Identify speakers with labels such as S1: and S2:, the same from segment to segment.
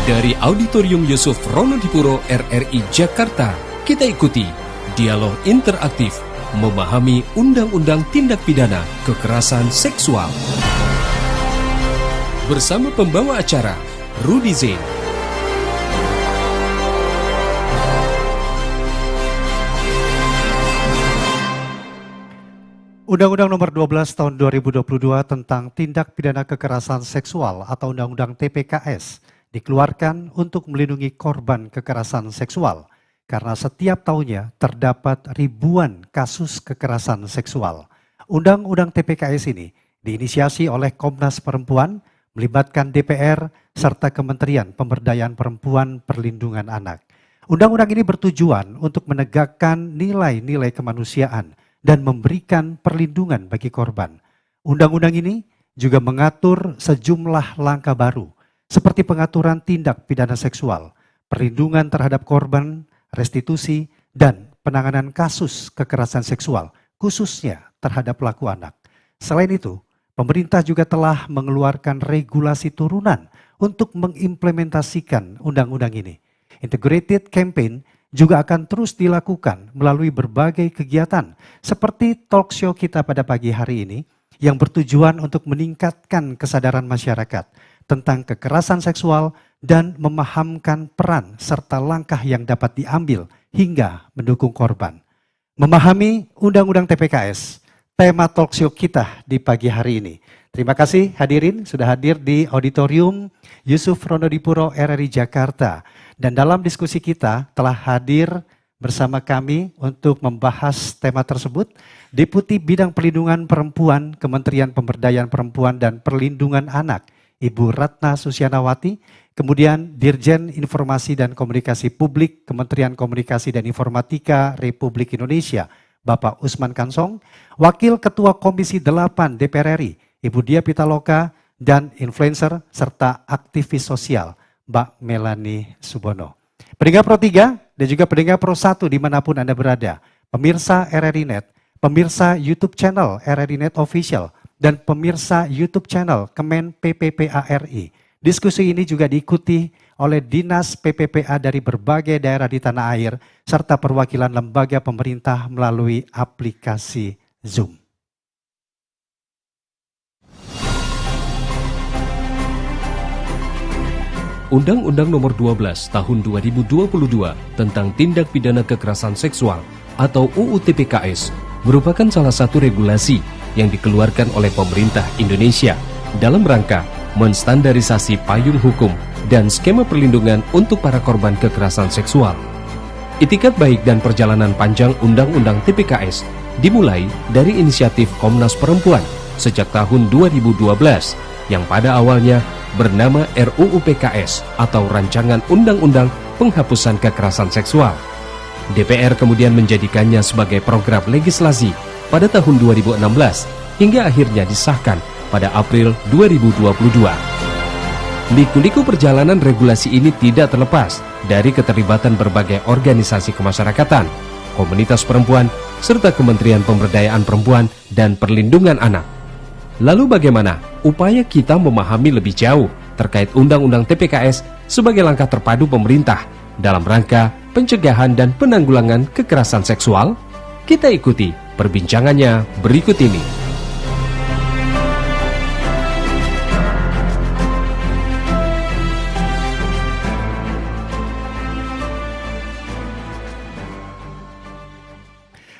S1: Dari Auditorium Yusuf Ronodipuro RRI Jakarta, kita ikuti dialog interaktif memahami Undang-Undang Tindak Pidana Kekerasan Seksual. Bersama pembawa acara, Rudy Zain.
S2: Undang-Undang Nomor 12 Tahun 2022 tentang Tindak Pidana Kekerasan Seksual atau Undang-Undang TPKS dikeluarkan untuk melindungi korban kekerasan seksual karena setiap tahunnya terdapat ribuan kasus kekerasan seksual. Undang-Undang TPKS ini diinisiasi oleh Komnas Perempuan, melibatkan DPR serta Kementerian Pemberdayaan Perempuan Perlindungan Anak. Undang-undang ini bertujuan untuk menegakkan nilai-nilai kemanusiaan dan memberikan perlindungan bagi korban. Undang-undang ini juga mengatur sejumlah langkah baru seperti pengaturan tindak pidana seksual, perlindungan terhadap korban, restitusi, dan penanganan kasus kekerasan seksual, khususnya terhadap pelaku anak. Selain itu, pemerintah juga telah mengeluarkan regulasi turunan untuk mengimplementasikan undang-undang ini. Integrated Campaign juga akan terus dilakukan melalui berbagai kegiatan seperti talk show kita pada pagi hari ini yang bertujuan untuk meningkatkan kesadaran masyarakat tentang kekerasan seksual dan memahamkan peran serta langkah yang dapat diambil hingga mendukung korban. Memahami Undang-Undang TPKS, tema talk show kita di pagi hari ini. Terima kasih hadirin sudah hadir di Auditorium Yusuf Ronodipuro RRI Jakarta. Dan dalam diskusi kita telah hadir bersama kami untuk membahas tema tersebut, Deputi Bidang Perlindungan Perempuan, Kementerian Pemberdayaan Perempuan dan Perlindungan Anak, Ibu Ratna Susyanawati, kemudian Dirjen Informasi dan Komunikasi Publik, Kementerian Komunikasi dan Informatika Republik Indonesia, Bapak Usman Kansong, Wakil Ketua Komisi 8 DPR RI, Ibu Dia Pitaloka, dan influencer serta aktivis sosial, Mbak Melanie Subono. Pendengar Pro 3 dan juga pendengar Pro 1 dimanapun Anda berada, pemirsa RRI Net, pemirsa YouTube channel RRI Net Official, dan pemirsa YouTube channel Kemen PPPA RI. Diskusi ini juga diikuti oleh Dinas PPPA dari berbagai daerah di tanah air, serta perwakilan lembaga pemerintah melalui aplikasi Zoom.
S1: Undang-Undang Nomor 12 Tahun 2022 tentang Tindak Pidana Kekerasan Seksual atau UU TPKS merupakan salah satu regulasi yang dikeluarkan oleh pemerintah Indonesia dalam rangka menstandarisasi payung hukum dan skema perlindungan untuk para korban kekerasan seksual. Itikat baik dan perjalanan panjang Undang-Undang TPKS dimulai dari inisiatif Komnas Perempuan sejak tahun 2012 yang pada awalnya bernama RUU PKS atau Rancangan Undang-Undang Penghapusan Kekerasan Seksual. DPR kemudian menjadikannya sebagai program legislasi pada tahun 2016 hingga akhirnya disahkan pada April 2022. Liku-liku perjalanan regulasi ini tidak terlepas dari keterlibatan berbagai organisasi kemasyarakatan, komunitas perempuan, serta Kementerian Pemberdayaan Perempuan dan Perlindungan Anak. Lalu bagaimana upaya kita memahami lebih jauh terkait Undang-Undang TPKS sebagai langkah terpadu pemerintah dalam rangka pencegahan dan penanggulangan kekerasan seksual? Kita ikuti perbincangannya berikut ini.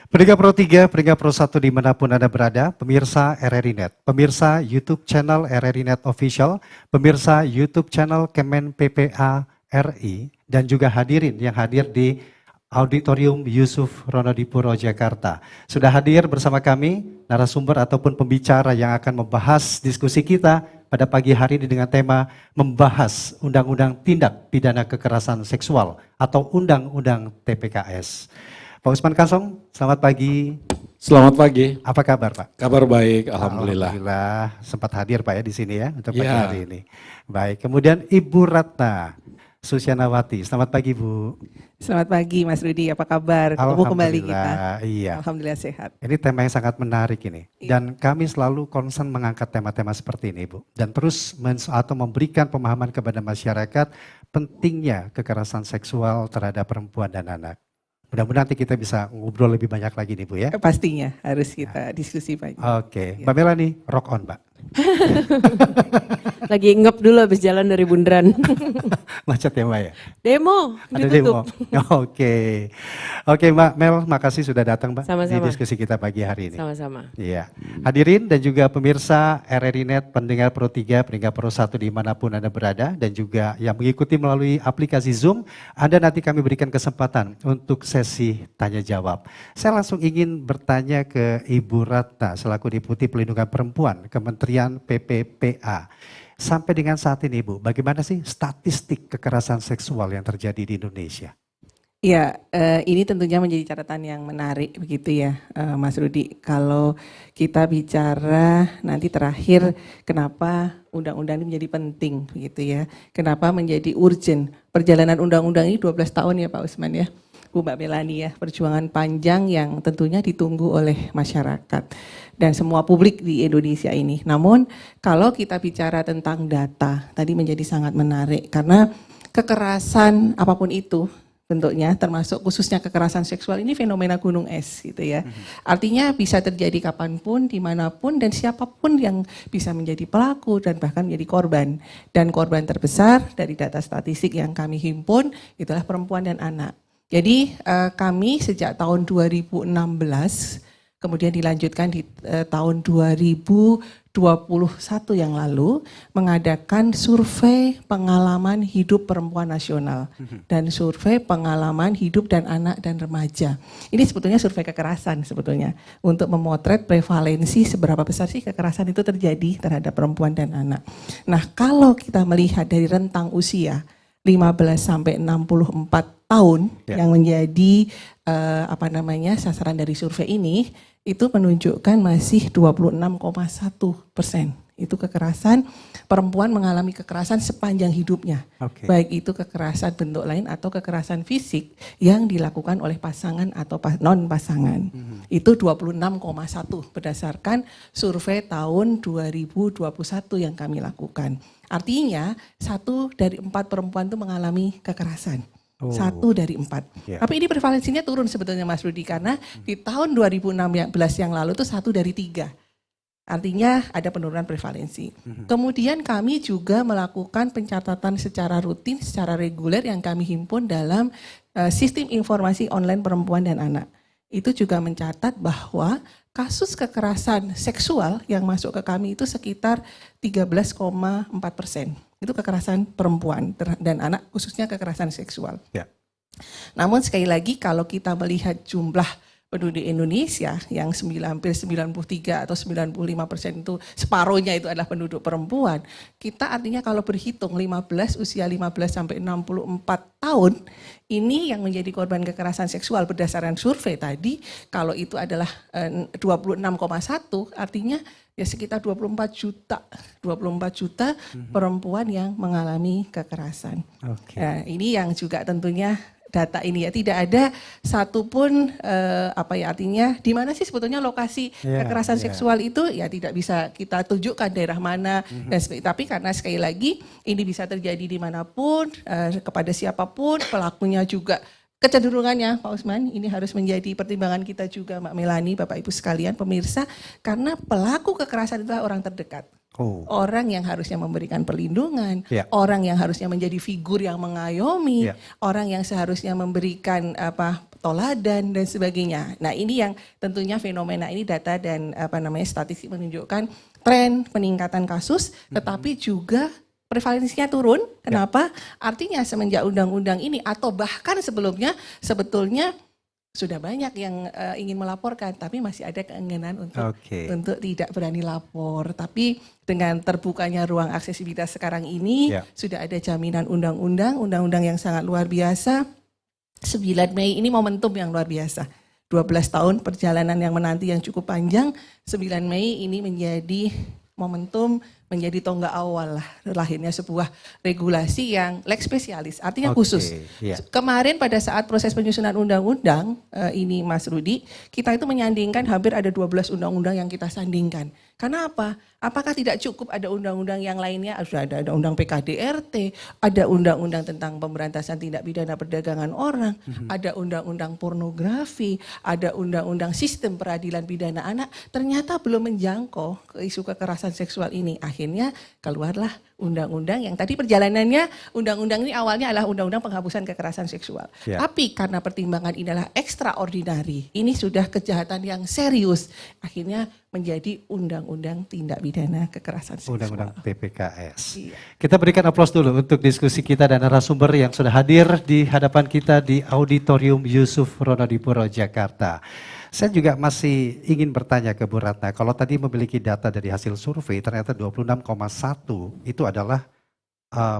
S2: Pendengar Pro 3, pendengar Pro 1 dimanapun Anda berada, pemirsa RRI Net, pemirsa YouTube channel RRI Net Official, pemirsa YouTube channel Kemen PPA RI, dan juga hadirin yang hadir di Auditorium Yusuf Ronodipuro Jakarta. Sudah hadir bersama kami narasumber ataupun pembicara yang akan membahas diskusi kita pada pagi hari ini dengan tema membahas Undang-Undang Tindak Pidana Kekerasan Seksual atau Undang-Undang TPKS. Pak Usman Kansong, selamat pagi.
S3: Selamat pagi.
S2: Apa kabar Pak?
S3: Kabar baik, Alhamdulillah.
S2: Alhamdulillah, sempat hadir Pak ya di sini ya untuk pagi hari ini. Baik, kemudian Ibu Ratna Susyanawati. Selamat pagi Bu.
S4: Selamat pagi Mas Rudi, apa kabar? Ketemu kembali kita.
S2: Iya.
S4: Alhamdulillah sehat.
S2: Ini tema yang sangat menarik ini.
S4: Iya.
S2: Dan kami selalu concern mengangkat tema-tema seperti ini Bu. Dan terus atau memberikan pemahaman kepada masyarakat pentingnya kekerasan seksual terhadap perempuan dan anak. Mudah-mudahan nanti kita bisa ngobrol lebih banyak lagi nih Bu ya.
S4: Pastinya harus kita diskusi banyak.
S2: Oke,
S4: Ya.
S2: Mbak Melani, rock on Mbak.
S5: Lagi ngep dulu habis jalan dari Bundaran.
S2: Macet ya Mbak ya?
S5: Demo,
S2: Ada
S5: ditutup.
S2: demo. Oke. Oke Mbak Mel, makasih sudah datang Mbak
S5: Sama-sama.
S2: di diskusi kita pagi hari ini.
S5: Sama-sama.
S2: Iya. Hadirin dan juga pemirsa RRI Net, pendengar Pro 3, pendengar Pro 1 dimanapun Anda berada, dan juga yang mengikuti melalui aplikasi Zoom, Anda nanti kami berikan kesempatan untuk sesi tanya jawab. Saya langsung ingin bertanya ke Ibu Ratna selaku Deputi Pelindungan Perempuan Kementerian PPPA. Sampai dengan saat ini Ibu, bagaimana sih statistik kekerasan seksual yang terjadi di Indonesia?
S4: Ya, ini tentunya menjadi catatan yang menarik begitu ya Mas Rudi. Kalau kita bicara nanti terakhir kenapa undang-undang ini menjadi penting begitu ya. Kenapa menjadi urgent. Perjalanan undang-undang ini 12 tahun ya Pak Usman ya. Bu Mbak Melani ya, perjuangan panjang yang tentunya ditunggu oleh masyarakat dan semua publik di Indonesia ini. Namun kalau kita bicara tentang data, tadi menjadi sangat menarik karena kekerasan apapun itu bentuknya, termasuk khususnya kekerasan seksual ini fenomena gunung es gitu ya. Artinya bisa terjadi kapanpun, dimanapun, dan siapapun yang bisa menjadi pelaku dan bahkan menjadi korban. Dan korban terbesar dari data statistik yang kami himpun itulah perempuan dan anak. Jadi kami sejak tahun 2016, kemudian dilanjutkan di tahun 2021 yang lalu, mengadakan survei pengalaman hidup perempuan nasional dan survei pengalaman hidup dan anak dan remaja. Ini sebetulnya survei kekerasan sebetulnya, untuk memotret prevalensi seberapa besar sih kekerasan itu terjadi terhadap perempuan dan anak. Nah kalau kita melihat dari rentang usia 15 sampai 64 tahun yang menjadi sasaran dari survei ini, itu menunjukkan masih 26,1%. Itu kekerasan, perempuan mengalami kekerasan sepanjang hidupnya. Baik itu kekerasan bentuk lain atau kekerasan fisik yang dilakukan oleh pasangan atau non pasangan. Itu 26,1 berdasarkan survei tahun 2021 yang kami lakukan. Artinya 1 dari 4 perempuan itu mengalami kekerasan. 1 dari 4. Tapi ini prevalensinya turun sebetulnya Mas Rudi, karena di tahun 2016 yang lalu itu 1 dari 3. Artinya ada penurunan prevalensi. Kemudian kami juga melakukan pencatatan secara rutin, secara reguler yang kami himpun dalam sistem informasi online perempuan dan anak. Itu juga mencatat bahwa kasus kekerasan seksual yang masuk ke kami itu sekitar 13,4%. Itu kekerasan perempuan dan anak, khususnya kekerasan seksual. Namun sekali lagi kalau kita melihat jumlah penduduk Indonesia yang hampir 93 atau 95% itu separuhnya itu adalah penduduk perempuan. Kita artinya kalau berhitung usia 15 sampai 64 tahun ini yang menjadi korban kekerasan seksual berdasarkan survei tadi, kalau itu adalah 26,1 artinya ya sekitar 24 juta perempuan yang mengalami kekerasan. Nah, ini yang juga tentunya data ini ya, tidak ada satupun artinya di mana sih sebetulnya lokasi kekerasan seksual itu ya tidak bisa kita tunjukkan daerah mana dan tapi karena sekali lagi ini bisa terjadi dimanapun kepada siapapun, pelakunya juga kecenderungannya Pak Usman ini harus menjadi pertimbangan kita juga Mbak Melani, Bapak Ibu sekalian pemirsa, karena pelaku kekerasan itulah orang terdekat. Orang yang harusnya memberikan perlindungan, orang yang harusnya menjadi figur yang mengayomi, orang yang seharusnya memberikan toladan dan sebagainya. Nah, ini yang tentunya fenomena ini data dan statistik menunjukkan tren peningkatan kasus, tetapi juga prevalensinya turun. Kenapa? Artinya semenjak undang-undang ini atau bahkan sebelumnya sebetulnya sudah banyak yang ingin melaporkan, tapi masih ada keengganan untuk tidak berani lapor. Tapi dengan terbukanya ruang aksesibilitas sekarang ini, sudah ada jaminan undang-undang yang sangat luar biasa. 9 Mei ini momentum yang luar biasa. 12 tahun perjalanan yang menanti yang cukup panjang, 9 Mei ini menjadi momentum menjadi tonggak awal lah lahirnya sebuah regulasi yang lex spesialis, artinya
S2: Oke,
S4: khusus.
S2: ya.
S4: Kemarin pada saat proses penyusunan undang-undang ini Mas Rudi, kita itu menyandingkan hampir ada 12 undang-undang yang kita sandingkan. Karena apa? Apakah tidak cukup ada undang-undang yang lainnya? Sudah ada undang PKDRT, ada undang-undang tentang pemberantasan tindak pidana perdagangan orang, ada undang-undang pornografi, ada undang-undang sistem peradilan pidana anak. Ternyata belum menjangkau ke isu kekerasan seksual ini. Akhirnya keluarlah undang-undang yang tadi perjalanannya, undang-undang ini awalnya adalah undang-undang penghapusan kekerasan seksual.
S2: Ya.
S4: Tapi karena pertimbangan ini adalah extraordinary, ini sudah kejahatan yang serius, akhirnya menjadi undang-undang tindak pidana kekerasan seksual.
S2: Undang-undang TPKS.
S4: Iya.
S2: Kita berikan aplaus dulu untuk diskusi kita dan narasumber yang sudah hadir di hadapan kita di Auditorium Yusuf Ronodipuro, Jakarta. Saya juga masih ingin bertanya ke Bu Ratna, kalau tadi memiliki data dari hasil survei, ternyata 26,1 itu adalah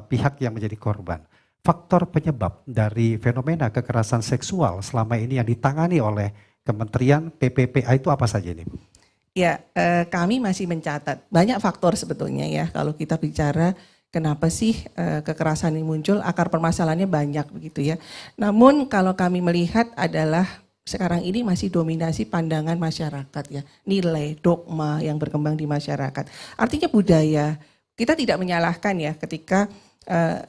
S2: pihak yang menjadi korban. Faktor penyebab dari fenomena kekerasan seksual selama ini yang ditangani oleh Kementerian PPPA itu apa saja ini, Bu?
S4: Ya, kami masih mencatat banyak faktor sebetulnya ya kalau kita bicara kenapa sih kekerasan ini muncul, akar permasalahannya banyak begitu ya. Namun kalau kami melihat adalah sekarang ini masih dominasi pandangan masyarakat ya, nilai, dogma yang berkembang di masyarakat. Artinya budaya, kita tidak menyalahkan ya ketika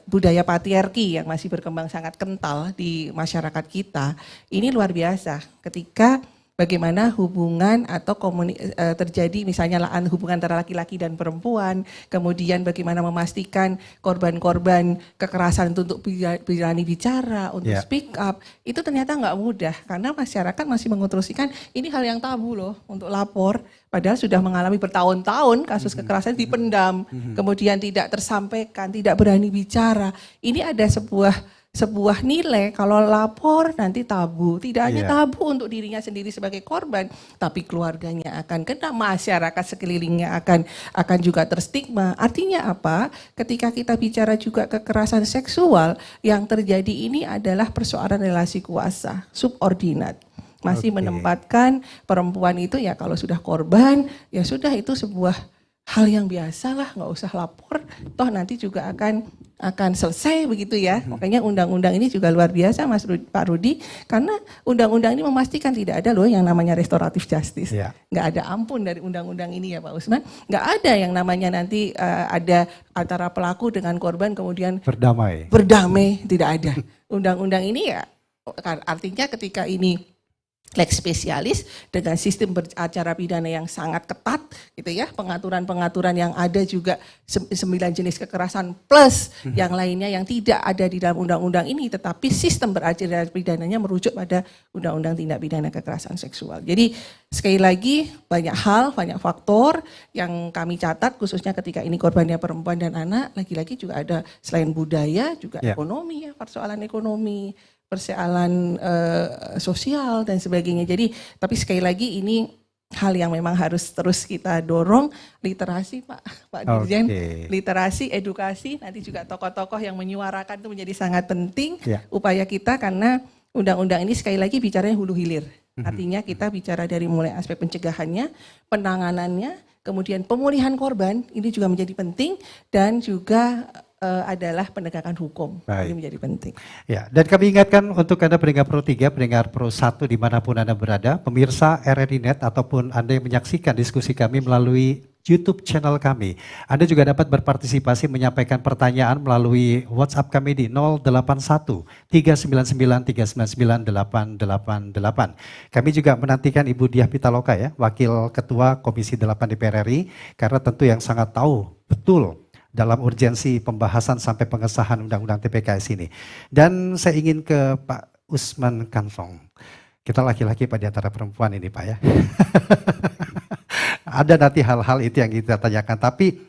S4: budaya patriarki yang masih berkembang sangat kental di masyarakat kita, ini luar biasa ketika bagaimana hubungan atau terjadi misalnya hubungan antara laki-laki dan perempuan, kemudian bagaimana memastikan korban-korban kekerasan itu untuk berani bicara, untuk speak up, itu ternyata nggak mudah karena masyarakat masih mengonstruksikan ini hal yang tabu loh untuk lapor, padahal sudah mengalami bertahun-tahun kasus kekerasan dipendam, kemudian tidak tersampaikan, tidak berani bicara. Ini ada sebuah nilai kalau lapor nanti tabu, tidak hanya tabu untuk dirinya sendiri sebagai korban, tapi keluarganya akan kena, masyarakat sekelilingnya akan juga terstigma. Artinya apa? Ketika kita bicara juga kekerasan seksual, yang terjadi ini adalah persoalan relasi kuasa, subordinat. Masih menempatkan perempuan itu ya kalau sudah korban, ya sudah itu sebuah hal yang biasa lah, nggak usah lapor, toh nanti juga akan selesai begitu ya. Makanya undang-undang ini juga luar biasa Pak Rudi, karena undang-undang ini memastikan tidak ada loh yang namanya restoratif justice. Nggak ada ampun dari undang-undang ini ya Pak Usman. Nggak ada yang namanya nanti ada antara pelaku dengan korban kemudian berdamai, tidak ada. Undang-undang ini ya artinya ketika ini lex spesialis dengan sistem beracara pidana yang sangat ketat gitu ya, pengaturan-pengaturan yang ada juga 9 jenis kekerasan plus yang lainnya yang tidak ada di dalam undang-undang ini, tetapi sistem beracara pidananya merujuk pada undang-undang tindak pidana kekerasan seksual. Jadi sekali lagi banyak hal, banyak faktor yang kami catat khususnya ketika ini korbannya perempuan dan anak, lagi-lagi juga ada selain budaya juga ekonomi ya, persoalan ekonomi, persoalan sosial dan sebagainya. Jadi tapi sekali lagi ini hal yang memang harus terus kita dorong, literasi Pak Dirjen, literasi, edukasi, nanti juga tokoh-tokoh yang menyuarakan itu menjadi sangat penting upaya kita karena undang-undang ini sekali lagi bicaranya hulu hilir. Artinya kita bicara dari mulai aspek pencegahannya, penanganannya, kemudian pemulihan korban ini juga menjadi penting dan juga adalah penegakan hukum. Ini menjadi penting.
S2: Ya, dan kami ingatkan untuk Anda pendengar Pro 3, pendengar Pro 1 dimanapun Anda berada, pemirsa RRI.net ataupun Anda yang menyaksikan diskusi kami melalui YouTube channel kami. Anda juga dapat berpartisipasi menyampaikan pertanyaan melalui WhatsApp kami di 081 399 399 888. Kami juga menantikan Ibu Diah Pitaloka ya, Wakil Ketua Komisi 8 DPR RI, karena tentu yang sangat tahu betul dalam urgensi pembahasan sampai pengesahan Undang-Undang TPKS ini. Dan saya ingin ke Pak Usman Kansong. Kita laki-laki pada antara perempuan ini Pak ya. Ada nanti hal-hal itu yang kita tanyakan. Tapi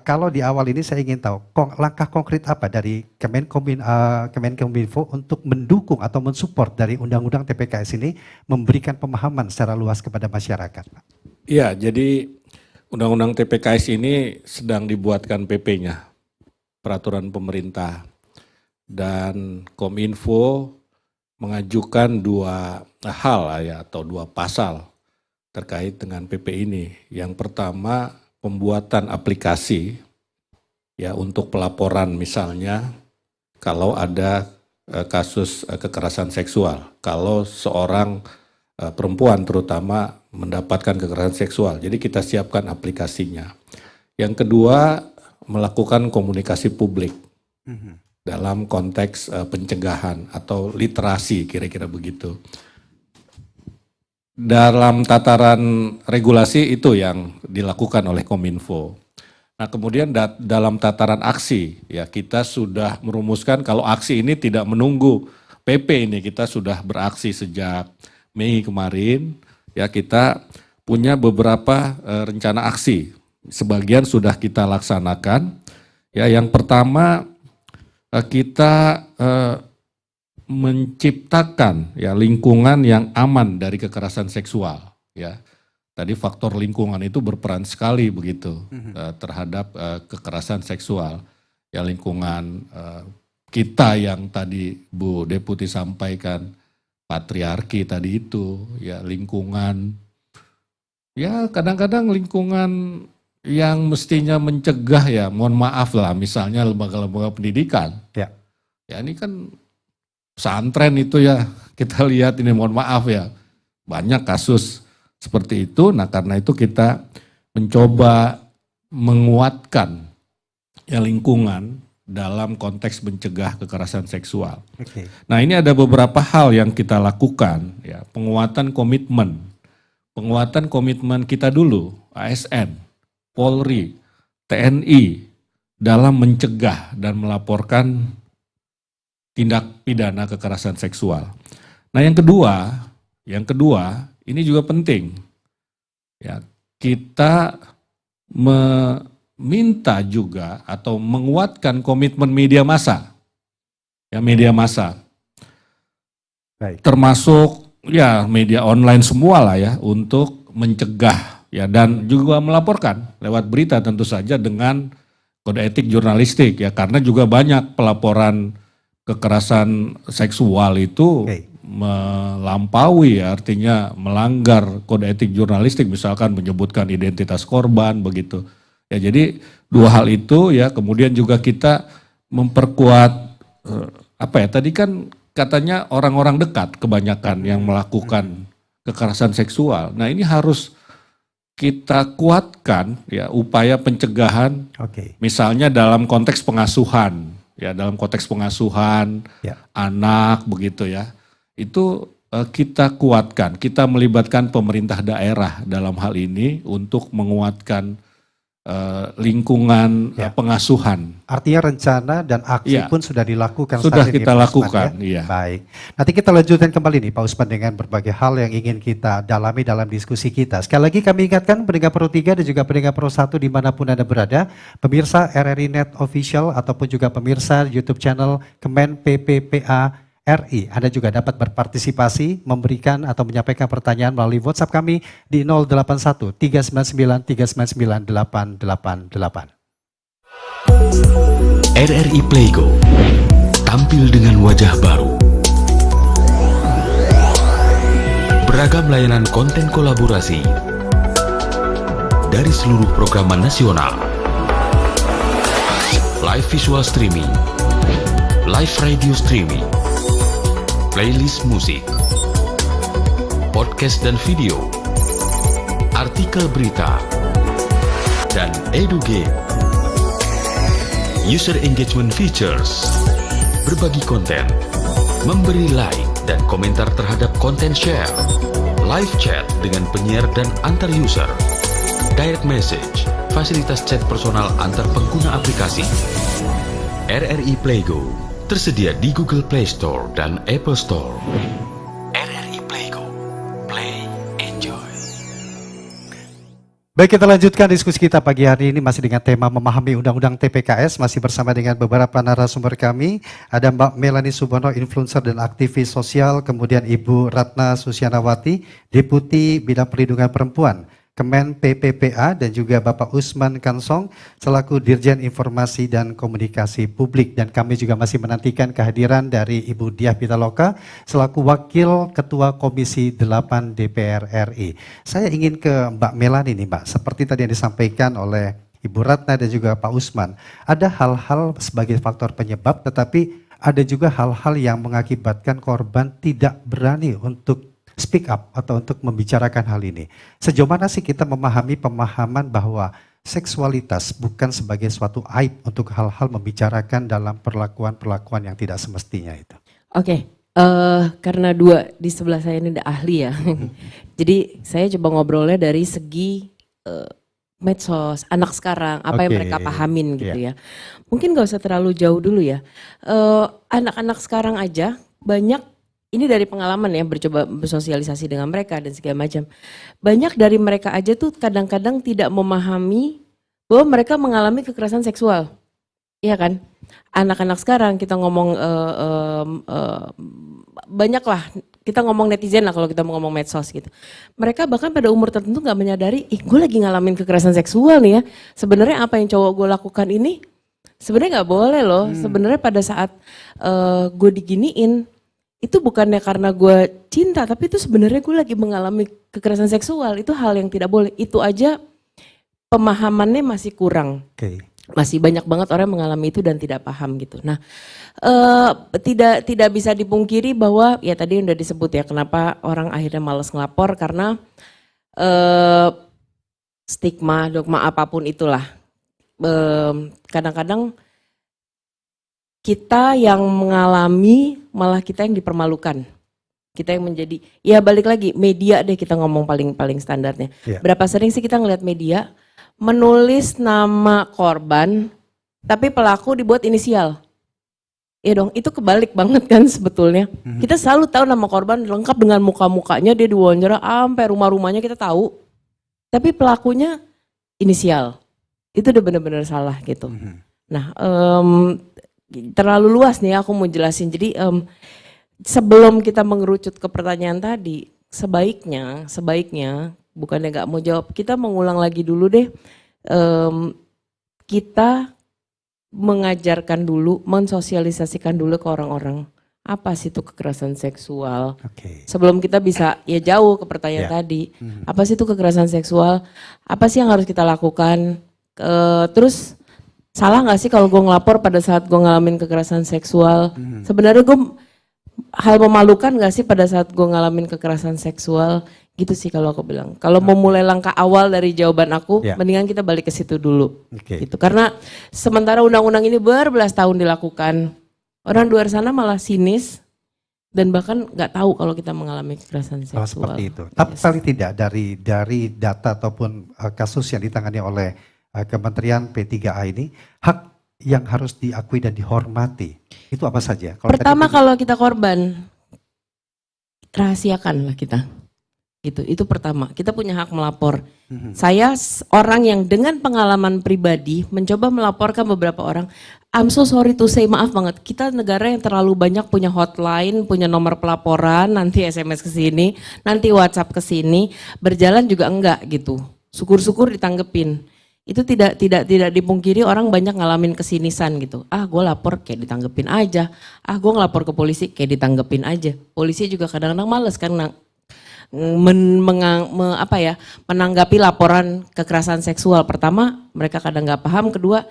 S2: kalau di awal ini saya ingin tahu langkah konkret apa dari Kemenkominfo untuk mendukung atau mensupport dari Undang-Undang TPKS ini memberikan pemahaman secara luas kepada masyarakat Pak.
S3: Iya, jadi Undang-Undang TPKS ini sedang dibuatkan PP-nya, peraturan pemerintah. Dan Kominfo mengajukan 2 hal ya, atau 2 pasal terkait dengan PP ini. Yang pertama pembuatan aplikasi ya untuk pelaporan misalnya kalau ada kasus kekerasan seksual. Kalau seorang perempuan terutama mendapatkan kekerasan seksual. Jadi kita siapkan aplikasinya. Yang kedua, melakukan komunikasi publik dalam konteks pencegahan atau literasi, kira-kira begitu. Dalam tataran regulasi itu yang dilakukan oleh Kominfo. Nah, kemudian dalam tataran aksi, ya kita sudah merumuskan kalau aksi ini tidak menunggu PP ini, kita sudah beraksi sejak Mei kemarin. Ya, kita punya beberapa rencana aksi. Sebagian sudah kita laksanakan. Ya, yang pertama kita menciptakan ya lingkungan yang aman dari kekerasan seksual. Ya, tadi faktor lingkungan itu berperan sekali begitu terhadap kekerasan seksual. Ya, lingkungan kita yang tadi Bu Deputi sampaikan. Patriarki tadi itu, ya lingkungan, ya kadang-kadang lingkungan yang mestinya mencegah ya, mohon maaf lah, misalnya lembaga-lembaga pendidikan. Ya ini kan pesantren itu ya, kita lihat ini mohon maaf ya, banyak kasus seperti itu. Nah karena itu kita mencoba menguatkan ya lingkungan dalam konteks mencegah kekerasan seksual. Okay. Nah ini ada beberapa hal yang kita lakukan, ya penguatan komitmen kita dulu, ASN, Polri, TNI dalam mencegah dan melaporkan tindak pidana kekerasan seksual. Nah yang kedua ini juga penting, ya kita minta juga atau menguatkan komitmen media massa. Ya media massa. Baik. Termasuk ya media online semua lah ya untuk mencegah ya dan juga melaporkan lewat berita tentu saja dengan kode etik jurnalistik ya karena juga banyak pelaporan kekerasan seksual itu melampaui ya, artinya melanggar kode etik jurnalistik misalkan menyebutkan identitas korban begitu. Ya, jadi dua hal itu ya, kemudian juga kita memperkuat tadi kan katanya orang-orang dekat kebanyakan yang melakukan kekerasan seksual. Nah ini harus kita kuatkan ya upaya pencegahan, misalnya dalam konteks pengasuhan, ya dalam konteks pengasuhan anak begitu ya, itu kita kuatkan, kita melibatkan pemerintah daerah dalam hal ini untuk menguatkan lingkungan pengasuhan. Artinya rencana dan aksi pun sudah dilakukan. Sudah saat kita ini, lakukan. Ya. Baik. Nanti kita lanjutkan kembali nih Pak Usman dengan berbagai hal yang ingin kita dalami dalam diskusi kita. Sekali lagi kami ingatkan pendengar Pro 3 dan juga pendengar Pro 1 dimanapun Anda berada, pemirsa RRI Net Official ataupun juga pemirsa YouTube channel Kemen PPPA RI. Anda juga dapat berpartisipasi, memberikan atau menyampaikan pertanyaan melalui WhatsApp kami di 081 399 399 888.
S6: RRI Playgo tampil dengan wajah baru. Beragam layanan konten kolaborasi dari seluruh program nasional. Live visual streaming, live radio streaming, playlist musik, podcast dan video, artikel berita, dan edu game. User engagement features, berbagi konten, memberi like dan komentar terhadap konten share, live chat dengan penyiar dan antar user, direct message, fasilitas chat personal antar pengguna aplikasi. RRI Playgo tersedia di Google Play Store dan Apple Store. RRI Playgo, play, enjoy.
S2: Baik, kita lanjutkan diskusi kita pagi hari ini masih dengan tema memahami Undang-Undang TPKS, masih bersama dengan beberapa narasumber kami. Ada Mbak Melanie Subono, influencer dan aktivis sosial, kemudian Ibu Ratna Susyanawati, Deputi Bidang Perlindungan Perempuan, Kemen PPPA dan juga Bapak Usman Kansong selaku Dirjen Informasi dan Komunikasi Publik, dan kami juga masih menantikan kehadiran dari Ibu Diah Pitaloka selaku Wakil Ketua Komisi 8 DPR RI. Saya ingin ke Mbak Melani nih Mbak, seperti tadi yang disampaikan oleh Ibu Ratna dan juga Pak Usman, ada hal-hal sebagai faktor penyebab, tetapi ada juga hal-hal yang mengakibatkan korban tidak berani untuk speak up atau untuk membicarakan hal ini. Sejauh mana sih kita memahami pemahaman bahwa seksualitas bukan sebagai suatu aib untuk hal-hal membicarakan dalam perlakuan-perlakuan yang tidak semestinya itu?
S5: Oke, karena dua di sebelah saya ini udah ahli ya. Jadi saya coba ngobrolnya dari segi medsos, anak sekarang, apa yang mereka pahamin gitu ya. Mungkin gak usah terlalu jauh dulu ya. Anak-anak sekarang aja banyak, ini dari pengalaman ya, bercoba bersosialisasi dengan mereka dan segala macam. Banyak dari mereka aja tuh kadang-kadang tidak memahami bahwa mereka mengalami kekerasan seksual. Iya kan? Anak-anak sekarang kita ngomong banyak lah, kita ngomong netizen lah kalau kita mau ngomong medsos gitu. Mereka bahkan pada umur tertentu gak menyadari, gue lagi ngalamin kekerasan seksual nih ya. Sebenarnya apa yang cowok gue lakukan ini sebenarnya gak boleh loh. Sebenarnya pada saat gue diginiin, itu bukannya karena gue cinta, tapi itu sebenarnya gue lagi mengalami kekerasan seksual. Itu hal yang tidak boleh. Itu aja pemahamannya masih kurang. Masih banyak banget orang yang mengalami itu dan tidak paham gitu. Nah, tidak bisa dipungkiri bahwa ya tadi udah disebut ya, kenapa orang akhirnya malas ngelapor karena stigma, dogma apapun itulah. Kadang-kadang kita yang mengalami malah kita yang dipermalukan. Kita yang menjadi, ya balik lagi media deh, kita ngomong paling standarnya. Berapa sering sih kita ngelihat media menulis nama korban tapi pelaku dibuat inisial. Ya dong, itu kebalik banget kan sebetulnya. Kita selalu tahu nama korban lengkap dengan muka-mukanya, dia diwawancara sampai rumah-rumahnya kita tahu. Tapi pelakunya inisial. Itu udah benar-benar salah gitu. Nah, terlalu luas nih aku mau jelasin. Jadi sebelum kita mengerucut ke pertanyaan tadi, sebaiknya bukannya nggak mau jawab, kita mengulang lagi dulu deh. Kita mengajarkan dulu, mensosialisasikan dulu ke orang-orang apa sih itu kekerasan seksual. Sebelum kita bisa ya jauh ke pertanyaan tadi, apa sih itu kekerasan seksual? Apa sih yang harus kita lakukan? Terus salah nggak sih kalau gue ngelapor pada saat gue ngalamin kekerasan seksual? Sebenarnya gue hal memalukan nggak sih pada saat gue ngalamin kekerasan seksual? Gitu sih kalau aku bilang. Kalau mau mulai langkah awal dari jawaban aku, mendingan kita balik ke situ dulu. Gitu. Karena sementara undang-undang ini berbelas tahun dilakukan, orang luar sana malah sinis dan bahkan nggak tahu kalau kita mengalami kekerasan seksual.
S2: Seperti itu. Tapi paling tidak dari data ataupun kasus yang ditangani oleh Kementerian P3A ini, hak yang harus diakui dan dihormati, itu apa saja?
S5: Pertama kalau kita korban, rahasiakanlah kita. Gitu, itu pertama, kita punya hak melapor. Saya orang yang dengan pengalaman pribadi mencoba melaporkan beberapa orang. I'm so sorry to say, maaf banget, kita negara yang terlalu banyak punya hotline, punya nomor pelaporan, nanti SMS ke sini, nanti WhatsApp ke sini, berjalan juga enggak gitu. Syukur-syukur ditanggepin. Itu tidak dipungkiri orang banyak ngalamin kesinisan gitu. Gue lapor kayak ditanggepin aja. Gue ngelapor ke polisi kayak ditanggepin aja. Polisi juga kadang-kadang males karena menanggapi laporan kekerasan seksual. Pertama, mereka kadang nggak paham. Kedua,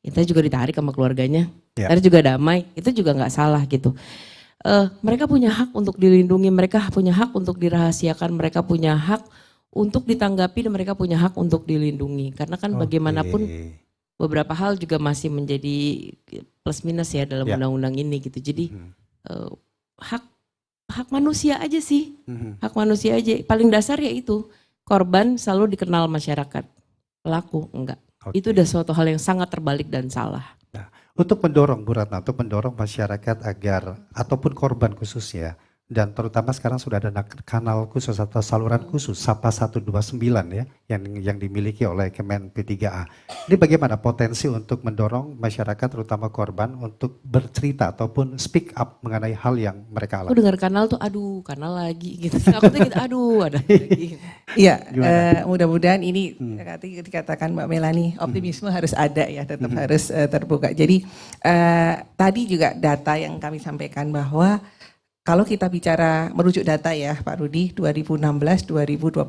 S5: kita juga ditarik sama keluarganya. Tadi juga damai, itu juga nggak salah gitu. Mereka punya hak untuk dilindungi, mereka punya hak untuk dirahasiakan, mereka punya hak untuk ditanggapi, dan mereka punya hak untuk dilindungi. Karena kan bagaimanapun beberapa hal juga masih menjadi plus minus ya dalam undang-undang ini gitu. Jadi hak manusia aja sih, hak manusia aja. Paling dasar ya itu, korban selalu dikenal masyarakat, pelaku enggak. Itu udah suatu hal yang sangat terbalik dan salah.
S2: Nah, untuk mendorong Bu Ratna, untuk mendorong masyarakat agar, ataupun korban khususnya, Dan terutama sekarang sudah ada kanal khusus atau saluran khusus Sapa 129 ya yang dimiliki oleh Kemen P3A. Ini bagaimana potensi untuk mendorong masyarakat terutama korban untuk bercerita ataupun speak up mengenai hal yang mereka alami.
S5: Aku dengar kanal tuh aduh kanal lagi gitu. Aku tuh gitu aduh ada lagi.
S4: Iya, mudah-mudahan ini dikatakan Mbak Melani, optimisme harus ada ya, tetap harus terbuka. Jadi tadi juga data yang kami sampaikan bahwa kalau kita bicara merujuk data ya Pak Rudi 2016-2021,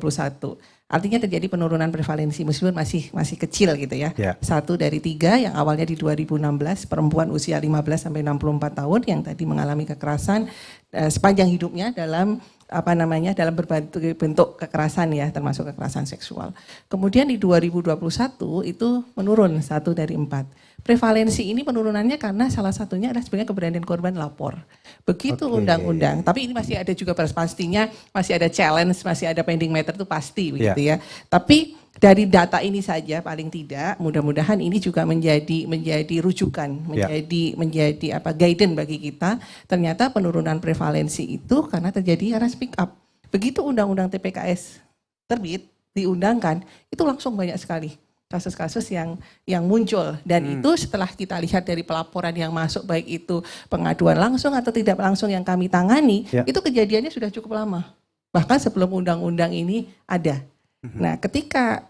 S4: artinya terjadi penurunan prevalensi meskipun masih kecil gitu ya. 1 dari 3 yang awalnya di 2016 perempuan usia 15 sampai 64 tahun yang tadi mengalami kekerasan sepanjang hidupnya dalam dalam berbagai bentuk kekerasan ya, termasuk kekerasan seksual. Kemudian di 2021 itu menurun 1 dari 4. Prevalensi ini penurunannya karena salah satunya adalah sebenarnya keberanian korban lapor. Begitu undang-undang, tapi ini masih ada juga pastinya masih ada challenge, masih ada pending matter itu pasti begitu ya. Tapi dari data ini saja paling tidak mudah-mudahan ini juga menjadi rujukan, menjadi guidance bagi kita. Ternyata penurunan prevalensi itu karena terjadi karena speak up. Begitu undang-undang TPKS terbit, diundangkan, itu langsung banyak sekali kasus-kasus yang muncul dan itu setelah kita lihat dari pelaporan yang masuk baik itu pengaduan langsung atau tidak langsung yang kami tangani, itu kejadiannya sudah cukup lama. Bahkan sebelum undang-undang ini ada. Nah, ketika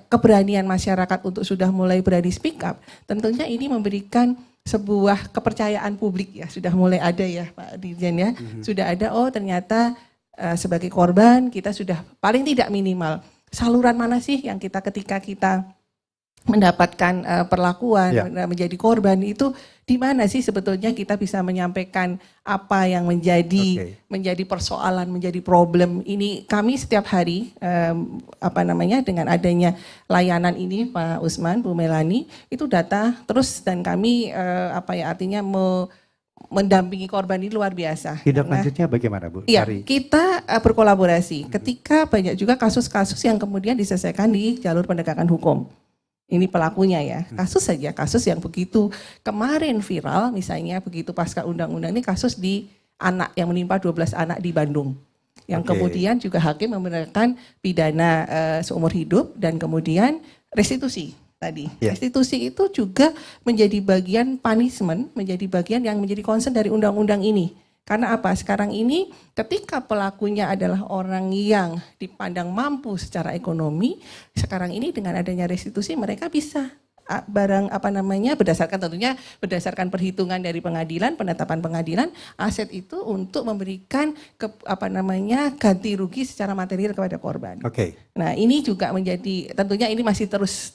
S4: keberanian masyarakat untuk sudah mulai berani speak up, tentunya ini memberikan sebuah kepercayaan publik ya, sudah mulai ada ya Pak Dirjen ya, sudah ada ternyata sebagai korban kita sudah paling tidak minimal saluran mana sih yang ketika kita mendapatkan perlakuan menjadi korban itu di mana sih sebetulnya kita bisa menyampaikan apa yang menjadi persoalan, menjadi problem ini. Kami setiap hari dengan adanya layanan ini Pak Usman, Bu Melani itu data terus dan kami artinya mendampingi korban ini luar biasa.
S2: Tindak lanjutnya bagaimana Bu?
S4: Iya, kita berkolaborasi ketika banyak juga kasus-kasus yang kemudian diselesaikan di jalur penegakan hukum. Ini pelakunya ya, kasus yang begitu kemarin viral misalnya begitu pasca undang-undang ini kasus di anak yang menimpa 12 anak di Bandung. Yang kemudian juga hakim membenarkan pidana seumur hidup dan kemudian restitusi. Restitusi itu juga menjadi bagian punishment, menjadi bagian yang menjadi concern dari undang-undang ini. Karena apa? Sekarang ini ketika pelakunya adalah orang yang dipandang mampu secara ekonomi, sekarang ini dengan adanya restitusi mereka bisa berdasarkan perhitungan dari pengadilan, penetapan pengadilan, aset itu untuk memberikan ganti rugi secara material kepada korban. Nah, ini juga menjadi tentunya ini masih terus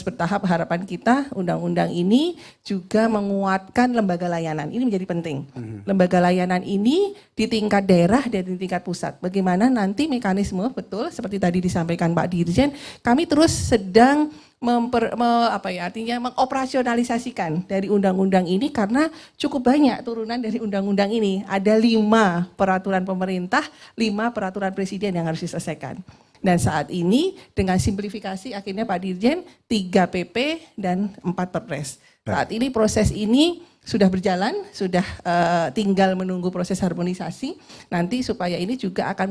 S4: bertahap. Harapan kita undang-undang ini juga menguatkan lembaga layanan. Ini menjadi penting. Lembaga layanan ini di tingkat daerah dan di tingkat pusat. Bagaimana nanti mekanisme betul seperti tadi disampaikan Pak Dirjen, kami terus sedang mengoperasionalisasikan dari undang-undang ini karena cukup banyak turunan dari undang-undang ini. Ada 5 peraturan pemerintah, 5 peraturan presiden yang harus diselesaikan. Dan saat ini dengan simplifikasi akhirnya Pak Dirjen 3 PP dan 4 Perpres. Saat ini proses ini sudah berjalan, sudah tinggal menunggu proses harmonisasi nanti supaya ini juga akan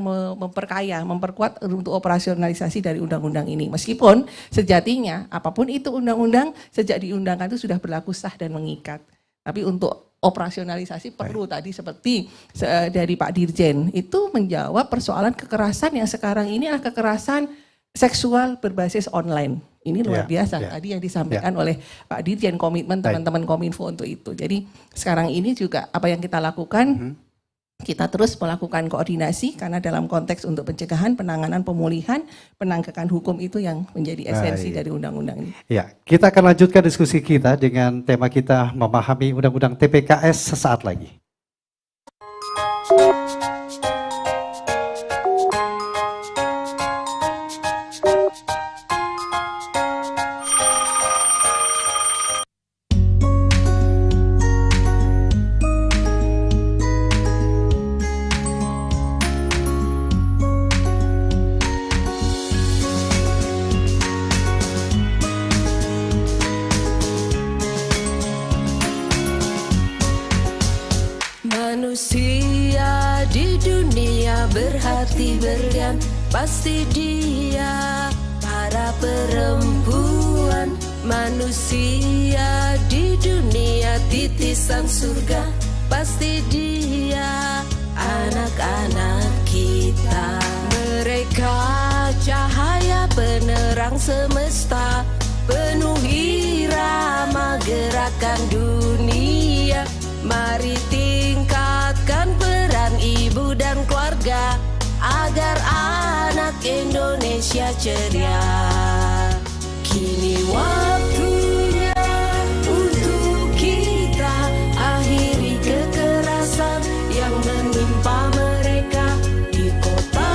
S4: memperkuat untuk operasionalisasi dari undang-undang ini. Meskipun sejatinya apapun itu undang-undang sejak diundangkan itu sudah berlaku sah dan mengikat. Tapi untuk operasionalisasi perlu tadi seperti dari Pak Dirjen itu menjawab persoalan kekerasan yang sekarang ini adalah kekerasan seksual berbasis online. Ini luar biasa tadi yang disampaikan oleh Pak Dirjen, komitmen teman-teman Kominfo untuk itu. Jadi sekarang ini juga apa yang kita lakukan, kita terus melakukan koordinasi karena dalam konteks untuk pencegahan, penanganan, pemulihan, penegakan hukum itu yang menjadi esensi dari undang-undang ini.
S2: Ya, kita akan lanjutkan diskusi kita dengan tema kita memahami undang-undang TPKS sesaat lagi.
S7: Manusia hati berlian, pasti dia. Para perempuan manusia di dunia titisan surga, pasti dia anak-anak kita. Mereka cahaya penerang semesta, penuh irama gerakan dunia. Mari tingkatkan peran ibu dan keluarga agar anak Indonesia ceria. Kini waktunya untuk kita akhiri kekerasan yang menimpa mereka di kota,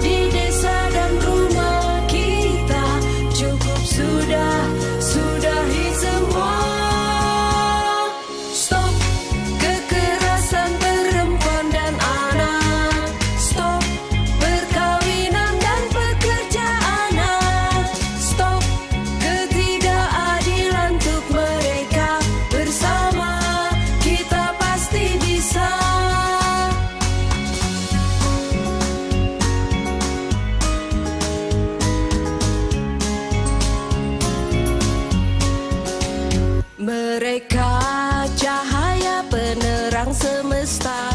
S7: di desa dan rumah kita. Cukup sudah, sudahi semua. Stop kekerasan perempuan dan anak. Stop perkawinan dan pekerjaan anak. Stop ketidakadilan untuk mereka. Bersama kita pasti bisa. Mereka cahaya penerang semesta,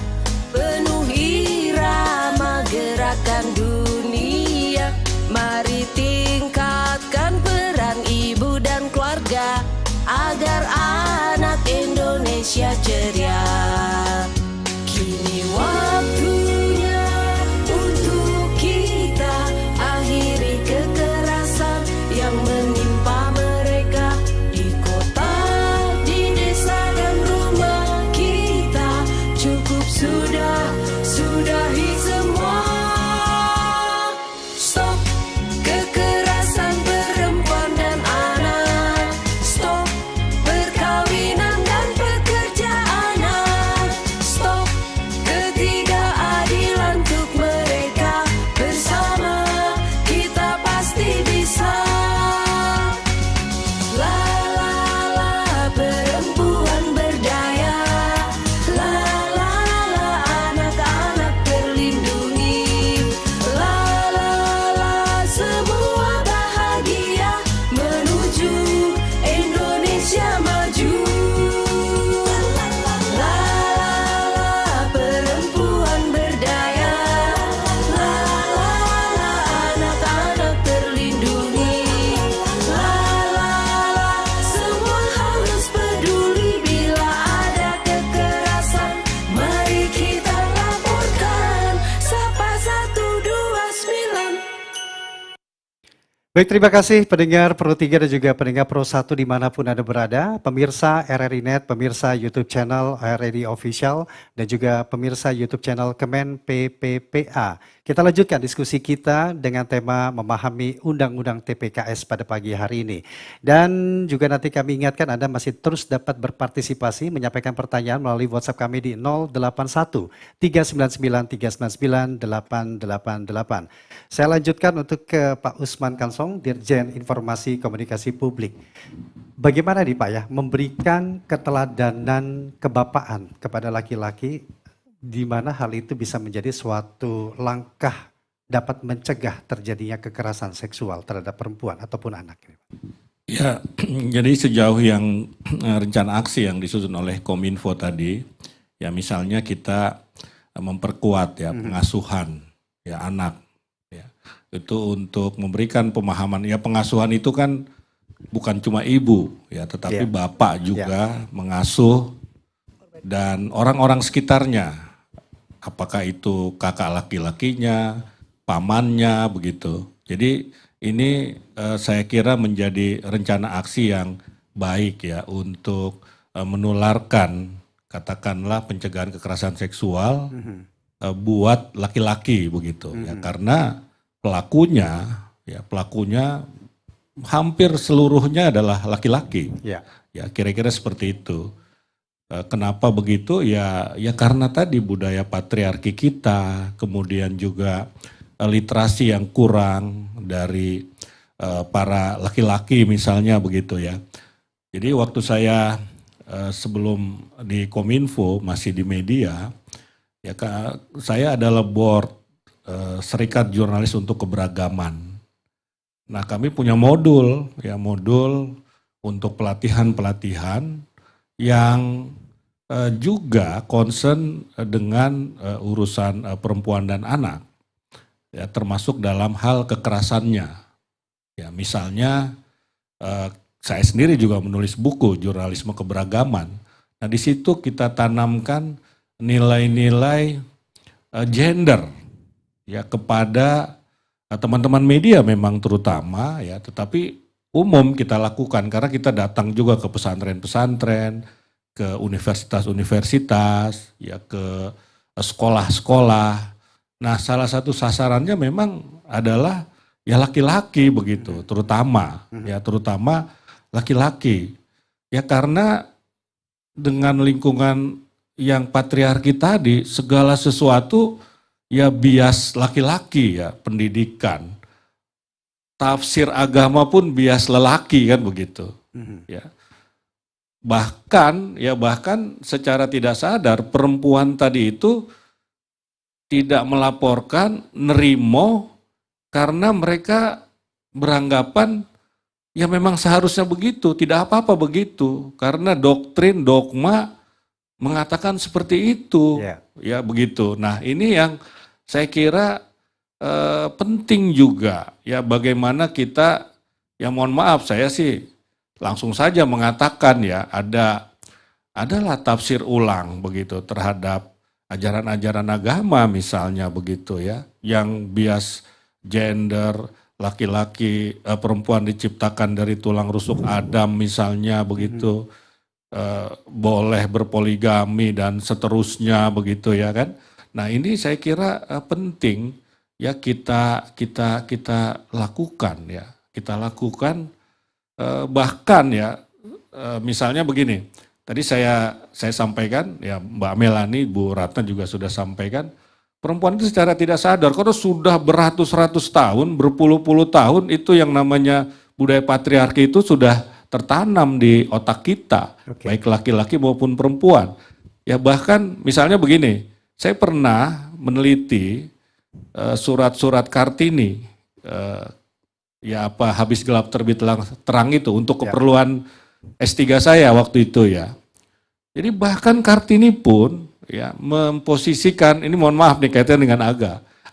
S7: penuh irama gerakan dunia. Mari tingkatkan peran ibu dan keluarga agar anak Indonesia ceria. Kini waktunya untuk kita akhiri kekerasan yang menimpa mereka di kota, di desa dan rumah kita. Cukup sudah, sudahi semua. Stop kekerasan perempuan dan anak. Stop perkawinan dan pekerjaan anak. Stop ketidakadilan untuk mereka. Bersama kita pasti bisa. La la la, perempuan berdaya. La la la, anak-anak terlindungi. La la la, semua bahagia menuju Indonesia maju. La la la, perempuan berdaya. La la la, anak-anak terlindungi. La la la, semua harus peduli bila ada kekerasan. Mari kita laporkan. Sapa 129.
S2: Baik, terima kasih pendengar Pro 3 dan juga pendengar Pro 1 dimanapun Anda berada, pemirsa RRI Net, pemirsa YouTube channel RRI Official, dan juga pemirsa YouTube channel Kemen PPPA. Kita lanjutkan diskusi kita dengan tema memahami Undang-Undang TPKS pada pagi hari ini. Dan juga nanti kami ingatkan Anda masih terus dapat berpartisipasi, menyampaikan pertanyaan melalui WhatsApp kami di 081 399 399 888. Saya lanjutkan untuk ke Pak Usman Kansong, Dirjen Informasi Komunikasi Publik. Bagaimana nih Pak ya, memberikan keteladanan kebapaan kepada laki-laki, di mana hal itu bisa menjadi suatu langkah dapat mencegah terjadinya kekerasan seksual terhadap perempuan ataupun anak.
S3: Ya, jadi sejauh yang rencana aksi yang disusun oleh Kominfo tadi, ya misalnya kita memperkuat ya pengasuhan ya anak, ya itu untuk memberikan pemahaman. Ya pengasuhan itu kan bukan cuma ibu ya, tetapi bapak juga mengasuh dan orang-orang sekitarnya. Apakah itu kakak laki-lakinya, pamannya begitu. Jadi ini saya kira menjadi rencana aksi yang baik ya untuk menularkan katakanlah pencegahan kekerasan seksual buat laki-laki begitu ya, karena pelakunya hampir seluruhnya adalah laki-laki. Ya kira-kira seperti itu. Kenapa begitu? Ya karena tadi budaya patriarki kita, kemudian juga literasi yang kurang dari para laki-laki misalnya begitu ya. Jadi waktu saya sebelum di Kominfo masih di media, ya saya adalah board Serikat Jurnalis untuk Keberagaman. Nah, kami punya modul untuk pelatihan-pelatihan yang juga concern dengan urusan perempuan dan anak, ya, termasuk dalam hal kekerasannya. Ya, misalnya saya sendiri juga menulis buku Jurnalisme Keberagaman. Nah, di situ kita tanamkan nilai-nilai gender, ya, kepada teman-teman media memang terutama, ya, tetapi umum kita lakukan karena kita datang juga ke pesantren-pesantren, ke universitas-universitas, ya, ke sekolah-sekolah. Nah, salah satu sasarannya memang adalah ya laki-laki begitu, terutama laki-laki. Ya, karena dengan lingkungan yang patriarki tadi, segala sesuatu ya bias laki-laki, ya, pendidikan. Tafsir agama pun bias lelaki kan begitu. Ya. Bahkan secara tidak sadar perempuan tadi itu tidak melaporkan, nerimo, karena mereka beranggapan ya memang seharusnya begitu, tidak apa-apa begitu, karena doktrin, dogma mengatakan seperti itu, ya begitu. Nah, ini yang saya kira penting juga, ya, bagaimana kita, ya mohon maaf saya sih langsung saja mengatakan, ya, adalah tafsir ulang begitu terhadap ajaran-ajaran agama misalnya begitu, ya, yang bias gender, laki-laki, perempuan diciptakan dari tulang rusuk Adam misalnya begitu, boleh berpoligami dan seterusnya begitu, ya kan. Nah, ini saya kira penting, ya, kita lakukan, ya, kita lakukan. Bahkan, ya, misalnya begini, tadi saya sampaikan, ya, Mbak Melani, Bu Ratna juga sudah sampaikan, perempuan itu secara tidak sadar, karena sudah beratus-ratus tahun, berpuluh-puluh tahun, itu yang namanya budaya patriarki itu sudah tertanam di otak kita, baik laki-laki maupun perempuan. Ya, bahkan misalnya begini, saya pernah meneliti surat-surat Kartini, ya, apa Habis Gelap Terbit Terang itu untuk keperluan S3 saya waktu itu, ya. Jadi bahkan Kartini pun, ya, memposisikan, ini mohon maaf nih kaitan dengan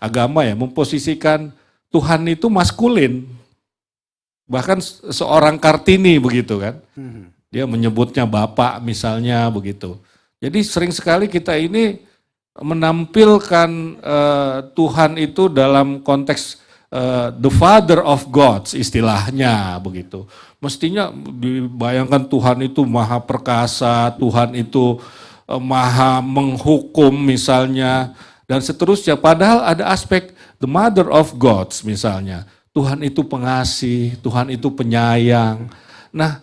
S3: agama, ya, memposisikan Tuhan itu maskulin. Bahkan seorang Kartini begitu kan, dia menyebutnya Bapak misalnya begitu. Jadi sering sekali kita ini menampilkan Tuhan itu dalam konteks the Father of Gods istilahnya begitu. Mestinya dibayangkan Tuhan itu maha perkasa, Tuhan itu maha menghukum misalnya, dan seterusnya. Padahal ada aspek the Mother of Gods misalnya. Tuhan itu pengasih, Tuhan itu penyayang. Nah,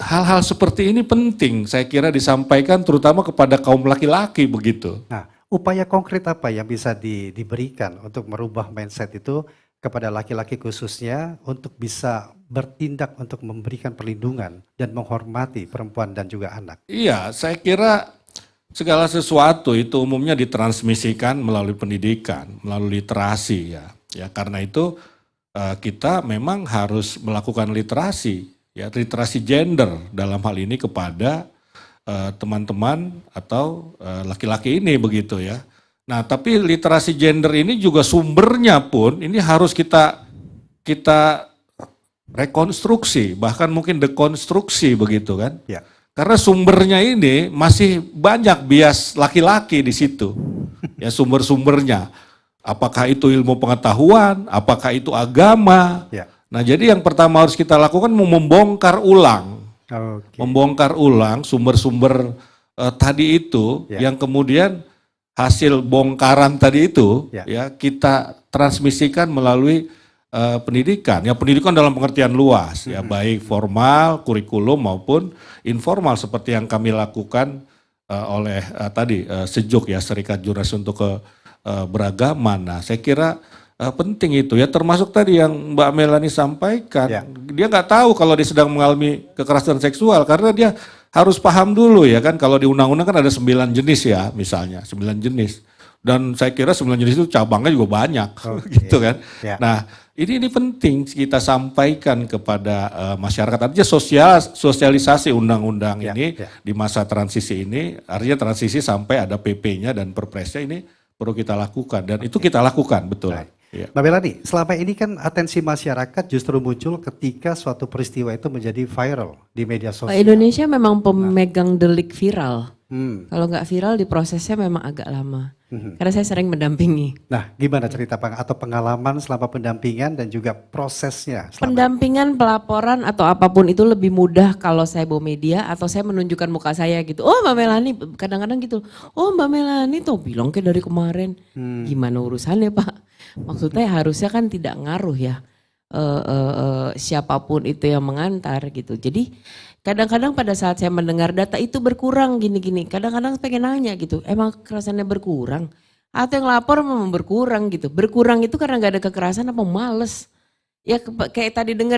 S3: hal-hal seperti ini penting saya kira disampaikan terutama kepada kaum laki-laki begitu.
S2: Nah, upaya konkret apa yang bisa diberikan untuk merubah mindset itu kepada laki-laki khususnya untuk bisa bertindak untuk memberikan perlindungan dan menghormati perempuan dan juga anak?
S3: Iya, saya kira segala sesuatu itu umumnya ditransmisikan melalui pendidikan, melalui literasi, ya. Ya, karena itu kita memang harus melakukan literasi, ya, literasi gender dalam hal ini kepada teman-teman atau laki-laki ini begitu, ya. Nah, tapi literasi gender ini juga sumbernya pun ini harus kita rekonstruksi, bahkan mungkin dekonstruksi begitu kan. Ya. Karena sumbernya ini masih banyak bias laki-laki di situ. Ya, sumber-sumbernya. Apakah itu ilmu pengetahuan, apakah itu agama. Ya. Nah, jadi yang pertama harus kita lakukan membongkar ulang. Membongkar ulang sumber-sumber tadi itu, yang kemudian hasil bongkaran tadi itu, ya, kita transmisikan melalui pendidikan. Ya, pendidikan dalam pengertian luas, ya, baik formal, kurikulum maupun informal seperti yang kami lakukan oleh tadi Sejuk, ya, Serikat Jurnalis untuk Keberagaman. Nah, saya kira penting itu, ya, termasuk tadi yang Mbak Melani sampaikan. Ya. Dia nggak tahu kalau dia sedang mengalami kekerasan seksual karena dia harus paham dulu, ya kan, kalau di undang-undang kan ada 9 jenis, ya, misalnya 9 jenis. Dan saya kira sebenarnya di situ cabangnya juga banyak, gitu kan.
S2: Ya.
S3: Nah, ini penting kita sampaikan kepada masyarakat. Artinya sosialisasi undang-undang ini di masa transisi ini, artinya transisi sampai ada PP-nya dan Perpresnya ini perlu kita lakukan. Dan itu kita lakukan, betul.
S2: Ya. Mbak Melani, selama ini kan atensi masyarakat justru muncul ketika suatu peristiwa itu menjadi viral di media sosial.
S5: Indonesia memang pemegang delik viral. Kalau nggak viral diprosesnya memang agak lama. Karena saya sering mendampingi.
S2: Nah, gimana cerita atau pengalaman selama pendampingan dan juga prosesnya?
S5: Pendampingan, pelaporan atau apapun itu lebih mudah kalau saya bawa media atau saya menunjukkan muka saya gitu. Oh Mbak Melani, kadang-kadang gitu. Oh Mbak Melani tuh bilang kayak dari kemarin. Gimana urusannya Pak? Maksudnya harusnya kan tidak ngaruh ya. Siapapun itu yang mengantar gitu. Jadi kadang-kadang pada saat saya mendengar data itu berkurang gini-gini, kadang-kadang pengen nanya gitu, emang kekerasannya berkurang? Atau yang lapor memang berkurang gitu. Berkurang itu karena gak ada kekerasan apa males? Ya kayak tadi dengar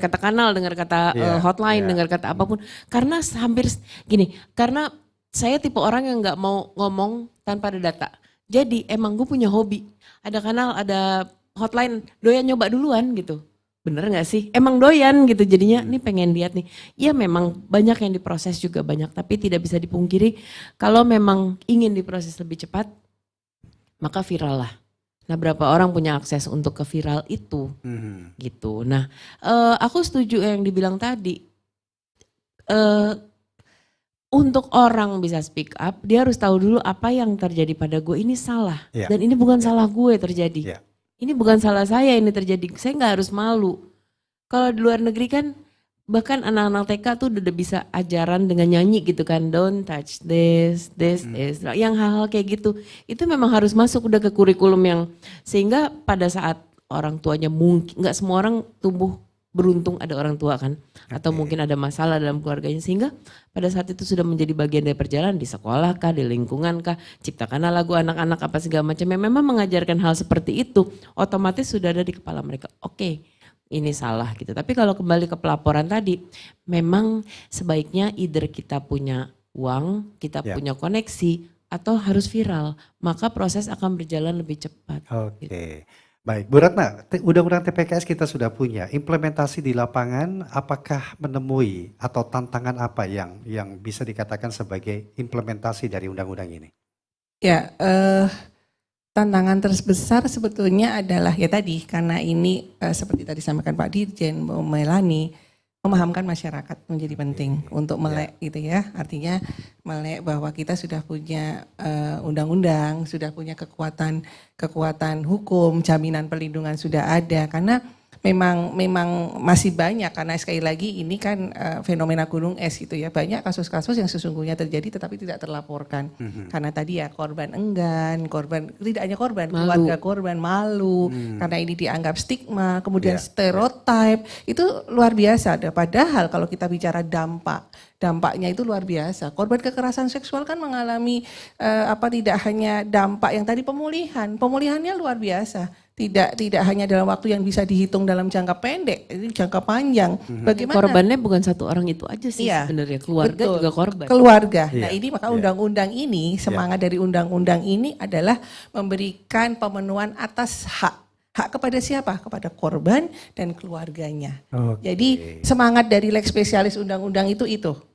S5: kata kanal, dengar kata hotline, dengar kata apapun. Karena hampir gini, karena saya tipe orang yang gak mau ngomong tanpa ada data. Jadi emang gue punya hobi, ada kanal, ada hotline, doyan nyoba duluan gitu. Bener gak sih? Emang doyan gitu jadinya, nih pengen lihat nih. Ya memang banyak yang diproses juga banyak, tapi tidak bisa dipungkiri kalau memang ingin diproses lebih cepat, maka viral lah. Nah berapa orang punya akses untuk ke viral itu gitu. Nah aku setuju yang dibilang tadi, untuk orang bisa speak up, dia harus tahu dulu apa yang terjadi pada gue ini salah. Dan ini bukan salah gue terjadi. Ini bukan salah saya ini terjadi, saya nggak harus malu. Kalau di luar negeri kan bahkan anak-anak TK tuh udah bisa ajaran dengan nyanyi gitu kan, don't touch this is, yang hal-hal kayak gitu. Itu memang harus masuk udah ke kurikulum yang sehingga pada saat orang tuanya mungkin, nggak semua orang tumbuh beruntung ada orang tua kan, atau mungkin ada masalah dalam keluarganya sehingga pada saat itu sudah menjadi bagian dari perjalanan di sekolah kah, di lingkungan kah, ciptakanlah lagu anak-anak apa segala macam yang memang mengajarkan hal seperti itu, otomatis sudah ada di kepala mereka. Oke, ini salah gitu. Tapi kalau kembali ke pelaporan tadi, memang sebaiknya either kita punya uang, kita punya koneksi, atau harus viral, maka proses akan berjalan lebih cepat.
S2: Gitu. Baik, Bu Ratna, undang-undang TPKS kita sudah punya, implementasi di lapangan apakah menemui atau tantangan apa yang bisa dikatakan sebagai implementasi dari undang-undang ini?
S4: Ya, tantangan terbesar sebetulnya adalah ya tadi, karena ini seperti tadi sampaikan Pak Dirjen, Mbak Melani, memahamkan masyarakat menjadi penting untuk melek gitu ya. Artinya melek bahwa kita sudah punya undang-undang, sudah punya kekuatan hukum, jaminan perlindungan sudah ada. Karena memang masih banyak, karena sekali lagi ini kan fenomena gunung es gitu ya. Banyak kasus-kasus yang sesungguhnya terjadi tetapi tidak terlaporkan. Karena tadi ya korban enggan, tidak hanya korban, keluarga korban malu, karena ini dianggap stigma, kemudian stereotype, itu luar biasa. Padahal kalau kita bicara dampaknya itu luar biasa. Korban kekerasan seksual kan mengalami tidak hanya dampak yang tadi pemulihannya luar biasa. Tidak hanya dalam waktu yang bisa dihitung dalam jangka pendek, ini jangka panjang. Bagaimana?
S5: Korbannya bukan satu orang itu aja sih sebenarnya, keluarga juga korban.
S4: Keluarga. Nah ini maka undang-undang ini, semangat dari undang-undang ini adalah memberikan pemenuhan atas hak kepada siapa? Kepada korban dan keluarganya. Jadi semangat dari lex spesialis undang-undang itu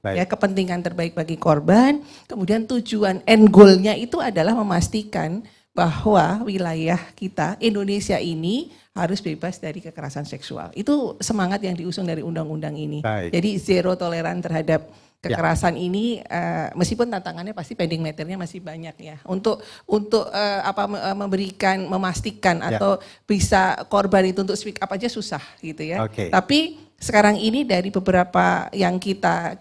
S4: ya, kepentingan terbaik bagi korban. Kemudian tujuan end goal-nya itu adalah memastikan bahwa wilayah kita Indonesia ini harus bebas dari kekerasan seksual. Itu semangat yang diusung dari undang-undang ini. Jadi zero toleran terhadap kekerasan ini, meskipun tantangannya pasti pending matter-nya masih banyak ya. Untuk memastikan atau bisa korban itu untuk speak up aja susah gitu ya. Tapi sekarang ini dari beberapa yang kita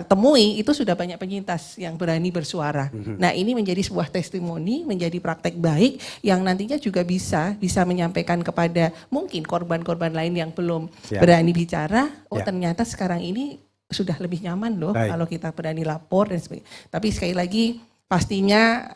S4: temui itu sudah banyak penyintas yang berani bersuara. Nah ini menjadi sebuah testimoni, menjadi praktek baik yang nantinya juga bisa menyampaikan kepada mungkin korban-korban lain yang belum berani bicara. Ternyata sekarang ini sudah lebih nyaman loh kalau kita berani lapor dan sebagainya. Tapi sekali lagi pastinya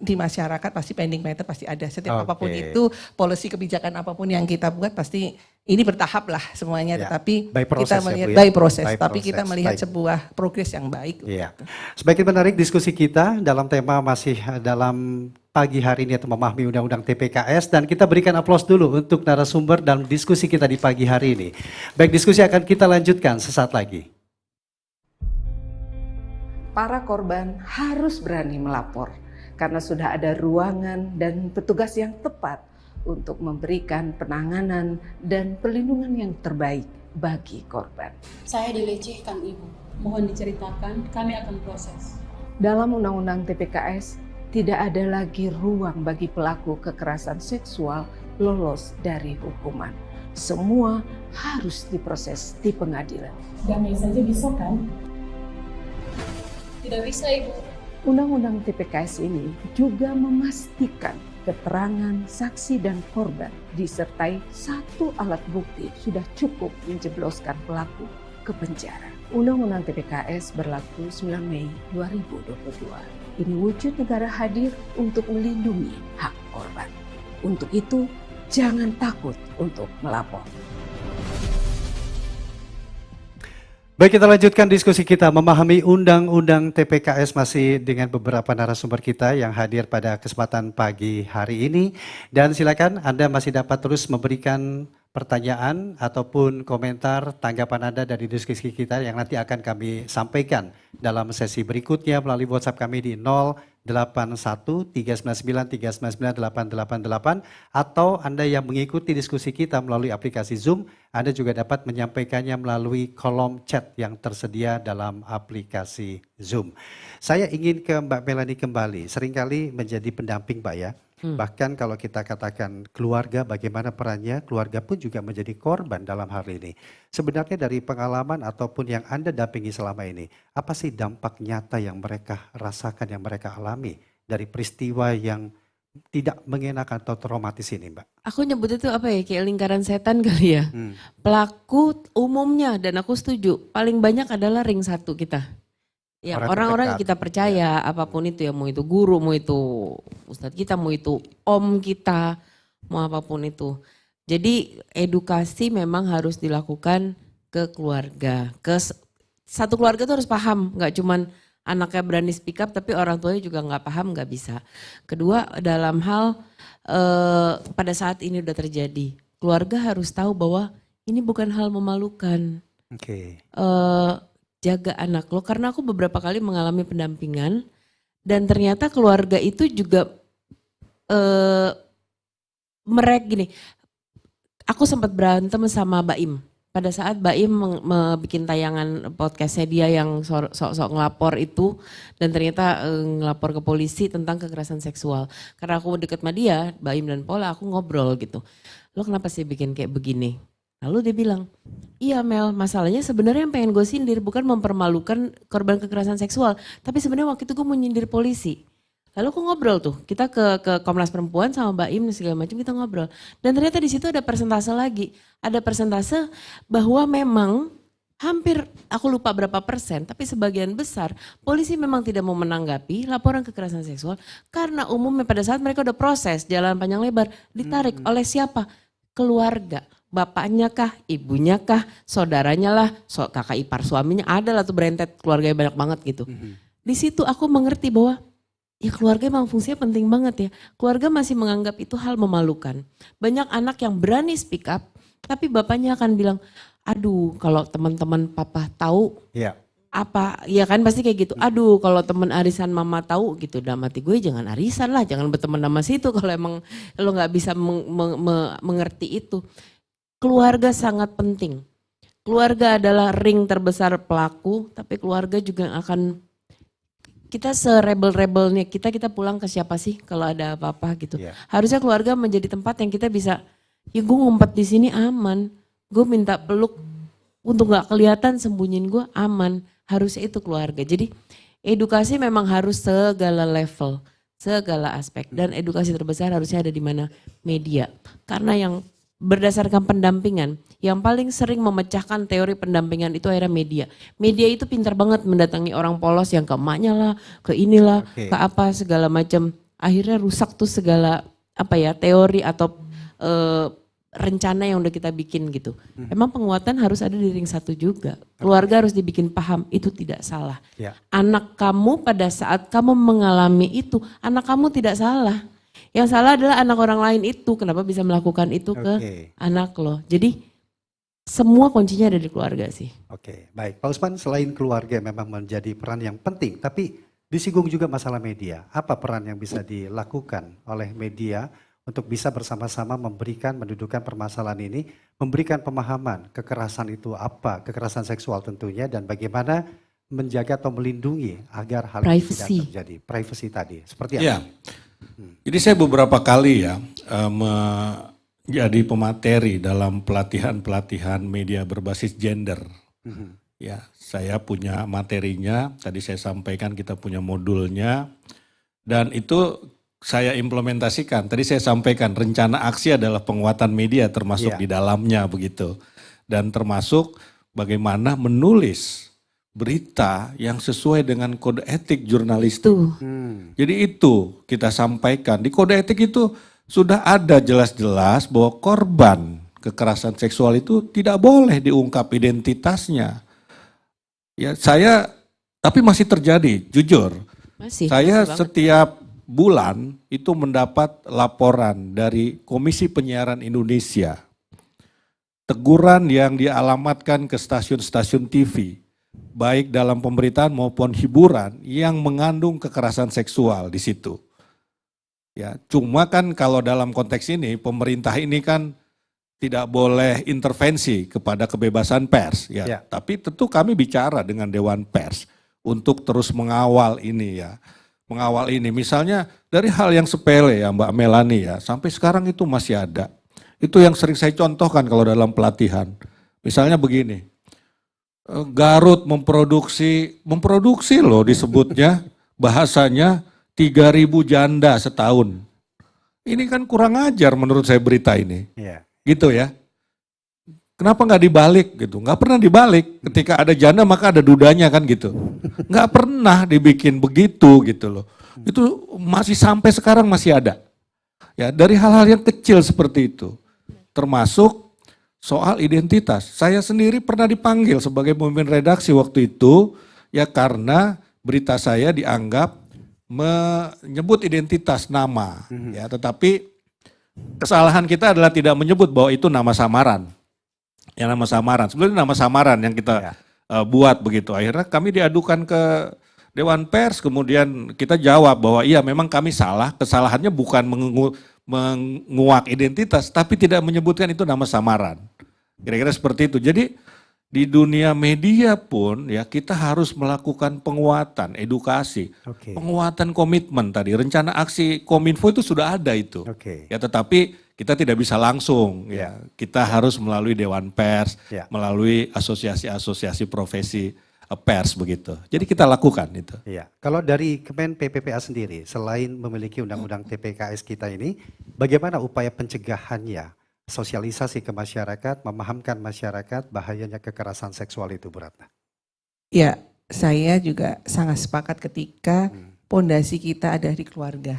S4: di masyarakat pasti pending matter pasti ada. Setiap apapun itu, policy kebijakan apapun yang kita buat pasti ini bertahap lah semuanya.
S2: Ya.
S4: Tetapi
S2: Proses,
S4: kita melihat
S2: ya, Bu, ya?
S4: proses.
S2: By
S4: Tapi
S2: proses.
S4: kita melihat
S2: Baik.
S4: sebuah progres yang baik.
S2: Iya. Semakin menarik diskusi kita dalam tema masih dalam pagi hari ini, atau memahami Undang-Undang TPKS, dan kita berikan aplaus dulu untuk narasumber dalam diskusi kita di pagi hari ini. Baik, diskusi akan kita lanjutkan sesaat lagi.
S8: Para korban harus berani melapor karena sudah ada ruangan dan petugas yang tepat untuk memberikan penanganan dan perlindungan yang terbaik bagi korban.
S9: Saya dilecehkan, Ibu. Mohon diceritakan, kami akan proses.
S8: Dalam Undang-Undang TPKS, tidak ada lagi ruang bagi pelaku kekerasan seksual lolos dari hukuman. Semua harus diproses di pengadilan.
S9: Damai saja bisa kan? Tidak bisa, Ibu.
S8: Undang-Undang TPKS ini juga memastikan keterangan saksi dan korban disertai satu alat bukti sudah cukup menjebloskan pelaku ke penjara. Undang-Undang TPKS berlaku 9 Mei 2022. Ini wujud negara hadir untuk melindungi hak korban. Untuk itu, jangan takut untuk melapor.
S2: Baik, kita lanjutkan diskusi kita memahami Undang-Undang TPKS masih dengan beberapa narasumber kita yang hadir pada kesempatan pagi hari ini. Dan silakan Anda masih dapat terus memberikan pertanyaan ataupun komentar tanggapan Anda dari diskusi kita yang nanti akan kami sampaikan dalam sesi berikutnya melalui WhatsApp kami di 081-399-399-888, atau Anda yang mengikuti diskusi kita melalui aplikasi Zoom, Anda juga dapat menyampaikannya melalui kolom chat yang tersedia dalam aplikasi Zoom. Saya ingin ke Mbak Melanie kembali, seringkali menjadi pendamping Mbak ya. Bahkan kalau kita katakan keluarga, bagaimana perannya, keluarga pun juga menjadi korban dalam hal ini. Sebenarnya dari pengalaman ataupun yang Anda dampingi selama ini, apa sih dampak nyata yang mereka rasakan, yang mereka alami dari peristiwa yang tidak mengenakan atau traumatis ini, Mbak?
S5: Aku nyebut itu apa ya, kayak lingkaran setan kali ya. Pelaku umumnya, dan aku setuju, paling banyak adalah ring satu kita. Ya, orang-orang yang kita percaya, apapun itu ya, mau itu guru, mau itu ustadz kita, mau itu om kita, mau apapun itu. Jadi edukasi memang harus dilakukan ke keluarga. Satu keluarga tuh harus paham, nggak cuman anaknya berani speak up, tapi orang tuanya juga nggak paham, nggak bisa. Kedua, dalam hal pada saat ini udah terjadi, keluarga harus tahu bahwa ini bukan hal memalukan. Jaga anak lo, karena aku beberapa kali mengalami pendampingan dan ternyata keluarga itu juga mereka gini, aku sempat berantem sama Baim pada saat Baim bikin tayangan podcastnya dia yang sok-sok ngelapor itu, dan ternyata ngelapor ke polisi tentang kekerasan seksual. Karena aku deket sama dia, Baim dan Paula, aku ngobrol gitu, lo kenapa sih bikin kayak begini? Lalu dia bilang, iya Mel, masalahnya sebenarnya yang pengen gue sindir bukan mempermalukan korban kekerasan seksual, tapi sebenarnya waktu itu gue mau nyindir polisi. Lalu aku ngobrol tuh, kita ke Komnas Perempuan sama Mbak Im segala macam, kita ngobrol. Dan ternyata di situ ada persentase lagi, ada persentase bahwa memang hampir, aku lupa berapa persen, tapi sebagian besar polisi memang tidak mau menanggapi laporan kekerasan seksual karena umumnya pada saat mereka udah proses jalan panjang lebar, ditarik oleh siapa? Keluarga. Bapaknya kah, ibunya kah, saudaranya lah, kakak ipar suaminya, ada lah tuh berentet, keluarganya banyak banget gitu. Di situ aku mengerti bahwa ya keluarga emang fungsinya penting banget ya. Keluarga masih menganggap itu hal memalukan. Banyak anak yang berani speak up, tapi bapaknya akan bilang, aduh kalau teman-teman papa tahu, apa, ya kan pasti kayak gitu. Aduh kalau teman arisan mama tahu gitu, dalam hati gue jangan arisan lah, jangan berteman sama situ kalau emang lo gak bisa mengerti itu. Keluarga sangat penting. Keluarga adalah ring terbesar pelaku, tapi keluarga juga yang akan, kita serebel-rebelnya kita pulang ke siapa sih kalau ada apa-apa gitu. Harusnya keluarga menjadi tempat yang kita bisa, ya gue ngumpet di sini aman, gue minta peluk untuk gak kelihatan, sembunyiin gue aman. Harusnya itu keluarga. Jadi edukasi memang harus segala level, segala aspek, dan edukasi terbesar harusnya ada di mana? Media. Karena yang berdasarkan pendampingan. Yang paling sering memecahkan teori pendampingan itu akhirnya media. Media itu pintar banget mendatangi orang polos yang ke emaknya lah, ke inilah, ke apa segala macam. Akhirnya rusak tuh segala teori atau rencana yang udah kita bikin gitu. Emang penguatan harus ada di ring satu juga. Keluarga harus dibikin paham, itu tidak salah. Anak kamu pada saat kamu mengalami itu, anak kamu tidak salah. Yang salah adalah anak orang lain itu, kenapa bisa melakukan itu ke anak lo. Jadi semua kuncinya ada di keluarga sih.
S2: Oke, baik. Pak Usman, selain keluarga memang menjadi peran yang penting, tapi disinggung juga masalah media. Apa peran yang bisa dilakukan oleh media untuk bisa bersama-sama mendudukan permasalahan ini, memberikan pemahaman kekerasan itu apa, kekerasan seksual tentunya, dan bagaimana menjaga atau melindungi agar hal ini tidak terjadi. Privacy tadi, seperti apa?
S3: Ya. Jadi saya beberapa kali ya menjadi pemateri dalam pelatihan-pelatihan media berbasis gender. Ya, saya punya materinya, tadi saya sampaikan kita punya modulnya, dan itu saya implementasikan. Tadi saya sampaikan rencana aksi adalah penguatan media termasuk di dalamnya begitu. Dan termasuk bagaimana menulis berita yang sesuai dengan kode etik jurnalistik. Jadi itu kita sampaikan. Di kode etik itu sudah ada jelas-jelas bahwa korban kekerasan seksual itu tidak boleh diungkap identitasnya. Ya tapi masih terjadi, jujur. Saya setiap bulan itu mendapat laporan dari Komisi Penyiaran Indonesia. Teguran yang dialamatkan ke stasiun-stasiun TV, baik dalam pemberitaan maupun hiburan yang mengandung kekerasan seksual di situ. Ya, cuma kan kalau dalam konteks ini pemerintah ini kan tidak boleh intervensi kepada kebebasan pers, ya. Tapi tentu kami bicara dengan Dewan Pers untuk terus mengawal ini ya. Mengawal ini, misalnya dari hal yang sepele ya Mbak Melani ya, sampai sekarang itu masih ada. Itu yang sering saya contohkan kalau dalam pelatihan. Misalnya begini, Garut memproduksi loh disebutnya, bahasanya 3.000 janda setahun. Ini kan kurang ajar menurut saya berita ini. Gitu ya. Kenapa nggak dibalik gitu? Nggak pernah dibalik. Ketika ada janda maka ada dudanya kan gitu. Nggak pernah dibikin begitu gitu loh. Itu masih sampai sekarang masih ada. Ya, dari hal-hal yang kecil seperti itu. Termasuk soal identitas. Saya sendiri pernah dipanggil sebagai pemimpin redaksi waktu itu ya karena berita saya dianggap menyebut identitas nama. Ya, tetapi kesalahan kita adalah tidak menyebut bahwa itu nama samaran. Yang nama samaran, sebenarnya nama samaran yang kita buat begitu. Akhirnya kami diadukan ke Dewan Pers, kemudian kita jawab bahwa iya memang kami salah, kesalahannya bukan menguak identitas, tapi tidak menyebutkan itu nama samaran. Kira-kira seperti itu. Jadi di dunia media pun ya kita harus melakukan penguatan, edukasi, penguatan komitmen tadi. Rencana aksi Kominfo itu sudah ada itu. Ya tetapi kita tidak bisa langsung ya. Kita harus melalui Dewan Pers, melalui asosiasi-asosiasi profesi pers begitu. Jadi kita lakukan itu.
S2: Iya. Kalau dari Kemen PPPA sendiri, selain memiliki undang-undang TPKS kita ini, bagaimana upaya pencegahannya? Sosialisasi ke masyarakat, memahamkan masyarakat bahayanya kekerasan seksual itu, Bu Ratna.
S4: Ya, saya juga sangat sepakat ketika pondasi kita ada di keluarga.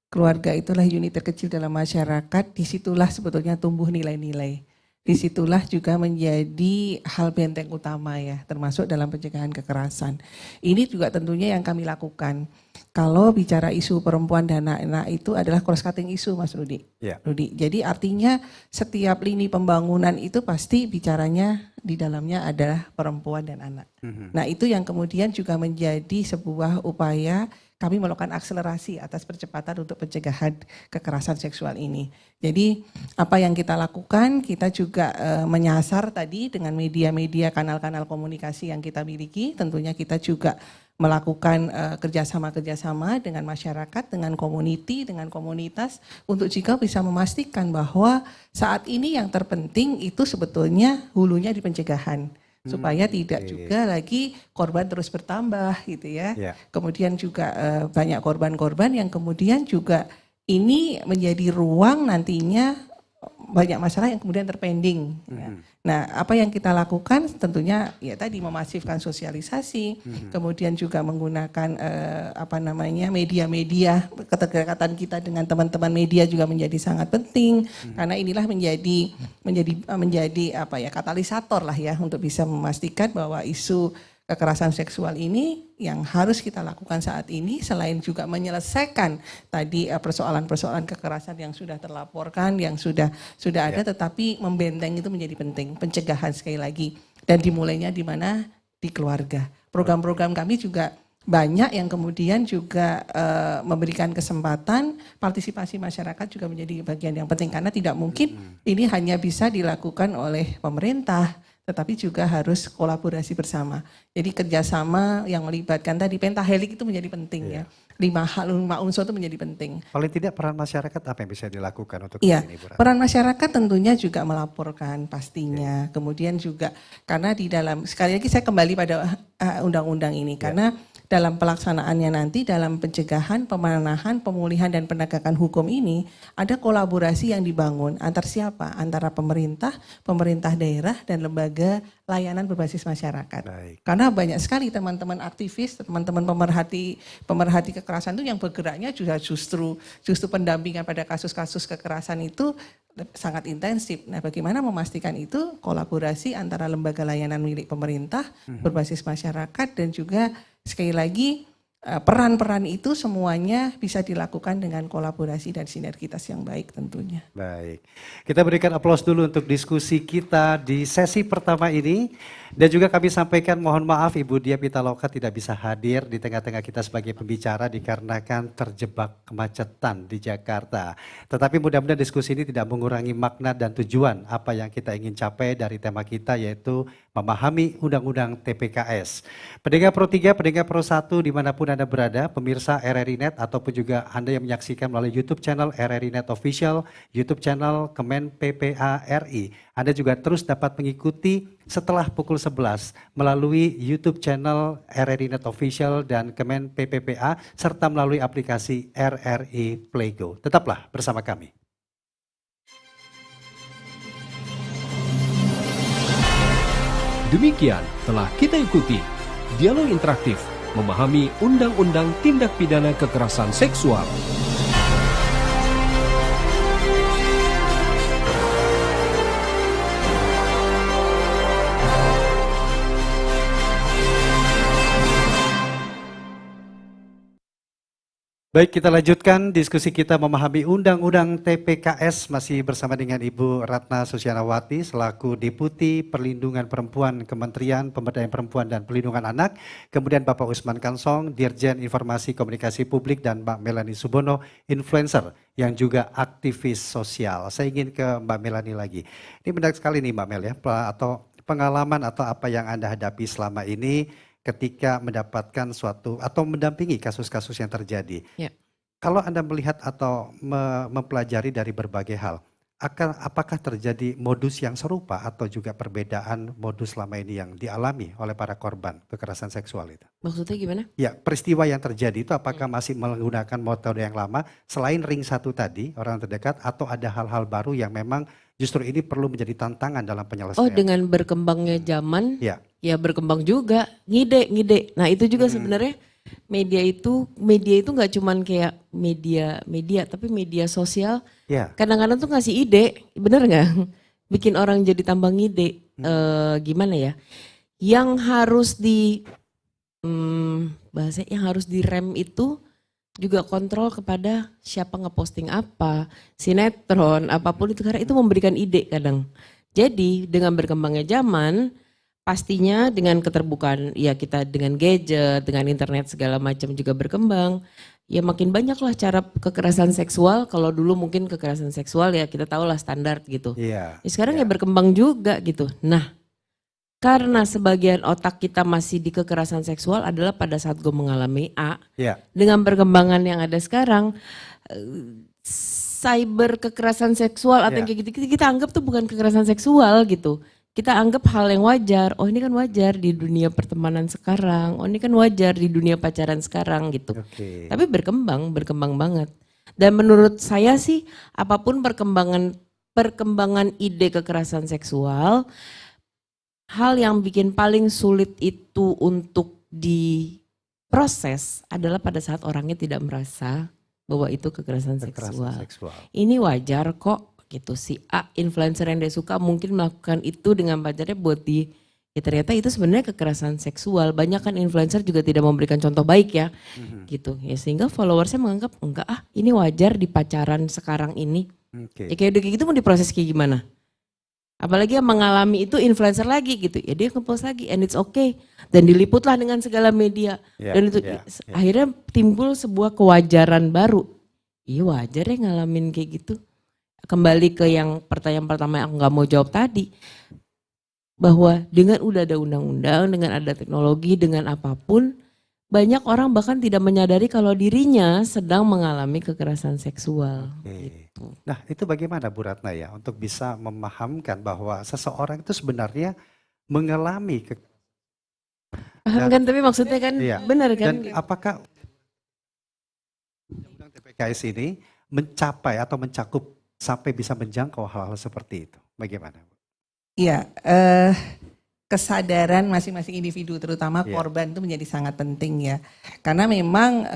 S4: Keluarga itulah unit terkecil dalam masyarakat, disitulah sebetulnya tumbuh nilai-nilai. Disitulah juga menjadi hal benteng utama ya, termasuk dalam pencegahan kekerasan. Ini juga tentunya yang kami lakukan. Kalau bicara isu perempuan dan anak-anak itu adalah cross cutting isu, Mas Rudi. Rudi. Jadi artinya setiap lini pembangunan itu pasti bicaranya di dalamnya adalah perempuan dan anak. Nah itu yang kemudian juga menjadi sebuah upaya kami melakukan akselerasi atas percepatan untuk pencegahan kekerasan seksual ini. Jadi apa yang kita lakukan, kita juga menyasar tadi dengan media-media, kanal-kanal komunikasi yang kita miliki. Tentunya kita juga melakukan kerjasama-kerjasama dengan masyarakat, dengan community, dengan komunitas, untuk juga bisa memastikan bahwa saat ini yang terpenting itu sebetulnya hulunya di pencegahan. Supaya tidak juga lagi korban terus bertambah gitu ya. Kemudian juga banyak korban-korban yang kemudian juga ini menjadi ruang nantinya banyak masalah yang kemudian terpending. Ya. Nah, apa yang kita lakukan tentunya ya tadi memasifkan sosialisasi, kemudian juga menggunakan media-media, keterkaitan kita dengan teman-teman media juga menjadi sangat penting karena inilah menjadi katalisator lah ya untuk bisa memastikan bahwa isu kekerasan seksual ini yang harus kita lakukan saat ini selain juga menyelesaikan tadi persoalan-persoalan kekerasan yang sudah terlaporkan, yang sudah ada, tetapi membenteng itu menjadi penting, pencegahan sekali lagi dan dimulainya di mana di keluarga. Program-program kami juga banyak yang kemudian juga memberikan kesempatan partisipasi masyarakat juga menjadi bagian yang penting karena tidak mungkin ini hanya bisa dilakukan oleh pemerintah, tetapi juga harus kolaborasi bersama. Jadi kerjasama yang melibatkan tadi pentahelik itu menjadi penting ya. 5 unsur itu menjadi penting.
S2: Paling tidak peran masyarakat apa yang bisa dilakukan untuk ini, Bu?
S4: Peran masyarakat tentunya juga melaporkan pastinya. Kemudian juga karena di dalam, sekali lagi saya kembali pada undang-undang ini karena dalam pelaksanaannya nanti dalam pencegahan, pemenahan, pemulihan dan penegakan hukum ini ada kolaborasi yang dibangun antar siapa? Antara pemerintah daerah dan lembaga layanan berbasis masyarakat.
S2: Baik.
S4: Karena banyak sekali teman-teman aktivis, teman-teman pemerhati kekerasan itu yang bergeraknya juga justru pendampingan pada kasus-kasus kekerasan itu sangat intensif. Nah, bagaimana memastikan itu kolaborasi antara lembaga layanan milik pemerintah berbasis masyarakat dan juga sekali lagi peran-peran itu semuanya bisa dilakukan dengan kolaborasi dan sinergitas yang baik tentunya.
S2: Baik, kita berikan aplaus dulu untuk diskusi kita di sesi pertama ini. Dan juga kami sampaikan mohon maaf Ibu Diah Pitaloka tidak bisa hadir di tengah-tengah kita sebagai pembicara dikarenakan terjebak kemacetan di Jakarta. Tetapi mudah-mudahan diskusi ini tidak mengurangi makna dan tujuan apa yang kita ingin capai dari tema kita yaitu memahami Undang-Undang TPKS. Pendengar Pro 3, pendengar Pro 1 dimanapun Anda berada, pemirsa RRI Net ataupun juga Anda yang menyaksikan melalui YouTube channel RRI Net Official, YouTube channel Kemen PPA RI. Anda juga terus dapat mengikuti setelah pukul 11 melalui YouTube channel RRI Net Official dan Kemen PPPA serta melalui aplikasi RRI Playgo. Tetaplah bersama kami.
S1: Demikian telah kita ikuti dialog interaktif memahami Undang-Undang Tindak Pidana Kekerasan Seksual.
S2: Baik, kita lanjutkan diskusi kita memahami Undang-Undang TPKS masih bersama dengan Ibu Ratna Susyanawati selaku Deputi Perlindungan Perempuan Kementerian Pemberdayaan Perempuan dan Perlindungan Anak, kemudian Bapak Usman Kansong, Dirjen Informasi Komunikasi Publik dan Mbak Melanie Subono, influencer yang juga aktivis sosial. Saya ingin ke Mbak Melanie lagi. Ini menarik sekali nih Mbak Mel ya, atau pengalaman atau apa yang Anda hadapi selama ini ketika mendapatkan suatu atau mendampingi kasus-kasus yang terjadi.
S5: Ya.
S2: Kalau Anda melihat atau mempelajari dari berbagai hal, apakah terjadi modus yang serupa atau juga perbedaan modus selama ini yang dialami oleh para korban kekerasan seksual itu?
S5: Maksudnya gimana?
S2: Ya, peristiwa yang terjadi itu apakah masih menggunakan metode yang lama selain ring 1 tadi, orang terdekat, atau ada hal-hal baru yang memang justru ini perlu menjadi tantangan dalam penyelesaian?
S5: Oh, dengan berkembangnya zaman, ya berkembang juga, ngide. Nah itu juga sebenarnya media itu nggak cuman kayak media, tapi media sosial. Kadang-kadang tuh ngasih ide, bener nggak? Bikin orang jadi tambah ngide. Gimana ya? Yang harus yang harus direm itu juga kontrol kepada siapa ngeposting apa, sinetron, apapun itu, karena itu memberikan ide kadang. Jadi dengan berkembangnya zaman, pastinya dengan keterbukaan, ya kita dengan gadget, dengan internet segala macam juga berkembang, ya makin banyak lah cara kekerasan seksual. Kalau dulu mungkin kekerasan seksual ya kita tahu lah standar gitu. Sekarang ya berkembang juga gitu. Nah, karena sebagian otak kita masih di kekerasan seksual adalah pada saat gue mengalami A. Dengan perkembangan yang ada sekarang, cyber kekerasan seksual atau yang kayak gitu, kita anggap tuh bukan kekerasan seksual gitu. Kita anggap hal yang wajar. Oh ini kan wajar di dunia pertemanan sekarang. Oh ini kan wajar di dunia pacaran sekarang gitu. Tapi berkembang banget. Dan menurut saya sih apapun perkembangan perkembangan ide kekerasan seksual, hal yang bikin paling sulit itu untuk diproses adalah pada saat orangnya tidak merasa bahwa itu kekerasan seksual. Ini wajar kok gitu, si A influencer yang dia suka mungkin melakukan itu dengan pacarnya buat ya ternyata itu sebenarnya kekerasan seksual. Banyak kan influencer juga tidak memberikan contoh baik ya gitu ya, sehingga followersnya menganggap enggak ini wajar di pacaran sekarang ini. Ya kayak udah gitu mau diproses kayak gimana? Apalagi yang mengalami itu influencer lagi gitu, ya dia ngepost lagi and it's okay. Dan diliputlah dengan segala media. Dan itu akhirnya timbul sebuah kewajaran baru. Iya wajar ya ngalamin kayak gitu. Kembali ke yang pertanyaan pertama yang aku gak mau jawab tadi. Bahwa dengan udah ada undang-undang, dengan ada teknologi, dengan apapun, banyak orang bahkan tidak menyadari kalau dirinya sedang mengalami kekerasan seksual. Gitu.
S2: Nah itu bagaimana Bu Ratna ya untuk bisa memahamkan bahwa seseorang itu sebenarnya mengalami
S5: paham kan, tapi maksudnya kan benar kan?
S2: Dan apakah undang-undang TPKS ini mencapai atau mencakup sampai bisa menjangkau hal-hal seperti itu? Bagaimana Bu?
S4: Iya, kesadaran masing-masing individu terutama korban itu menjadi sangat penting ya. Karena memang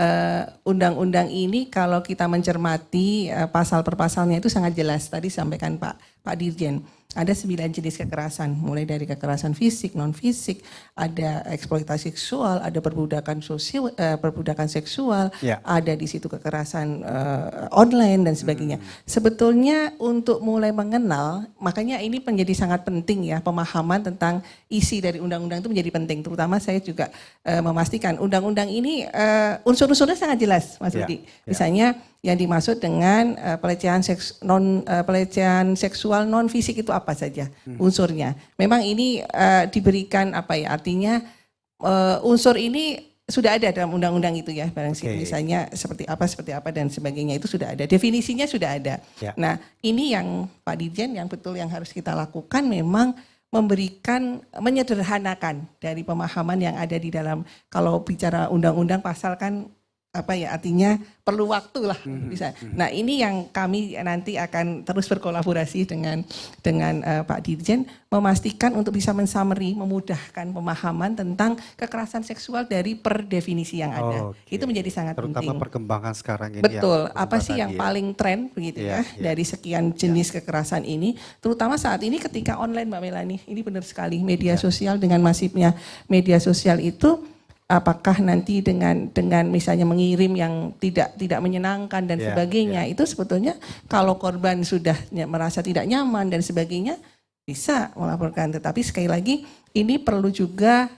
S4: undang-undang ini kalau kita mencermati pasal per pasalnya itu sangat jelas. Tadi sampaikan Pak Dirjen, ada 9 jenis kekerasan, mulai dari kekerasan fisik, non fisik, ada eksploitasi seksual, ada perbudakan sosial, perbudakan seksual, ada di situ kekerasan online dan sebagainya. Sebetulnya untuk mulai mengenal, makanya ini menjadi sangat penting ya, pemahaman tentang isi dari undang-undang itu menjadi penting. Terutama saya juga memastikan undang-undang ini unsur-unsurnya sangat jelas, Mas Budi. Misalnya yang dimaksud dengan pelecehan seksual non fisik itu apa saja unsurnya. Memang ini diberikan apa ya, artinya unsur ini sudah ada dalam undang-undang itu ya, misalnya seperti apa dan sebagainya itu sudah ada, definisinya sudah ada. Nah ini yang Pak Dirjen yang betul yang harus kita lakukan memang memberikan, menyederhanakan dari pemahaman yang ada di dalam, kalau bicara undang-undang pasal kan apa ya, artinya perlu waktu lah bisa. Nah ini yang kami nanti akan terus berkolaborasi dengan Pak Dirjen memastikan untuk bisa mensummary, memudahkan pemahaman tentang kekerasan seksual dari per definisi yang ada. Itu menjadi sangat penting.
S2: Terutama perkembangan sekarang ini.
S4: Betul, apa sih yang paling tren begitu ya dari sekian jenis kekerasan ini, terutama saat ini ketika online Mbak Melani, ini benar sekali media sosial dengan masifnya media sosial itu. Apakah nanti dengan misalnya mengirim yang tidak menyenangkan dan sebagainya, itu sebetulnya kalau korban sudah merasa tidak nyaman dan sebagainya bisa melaporkan. Tetapi sekali lagi ini perlu juga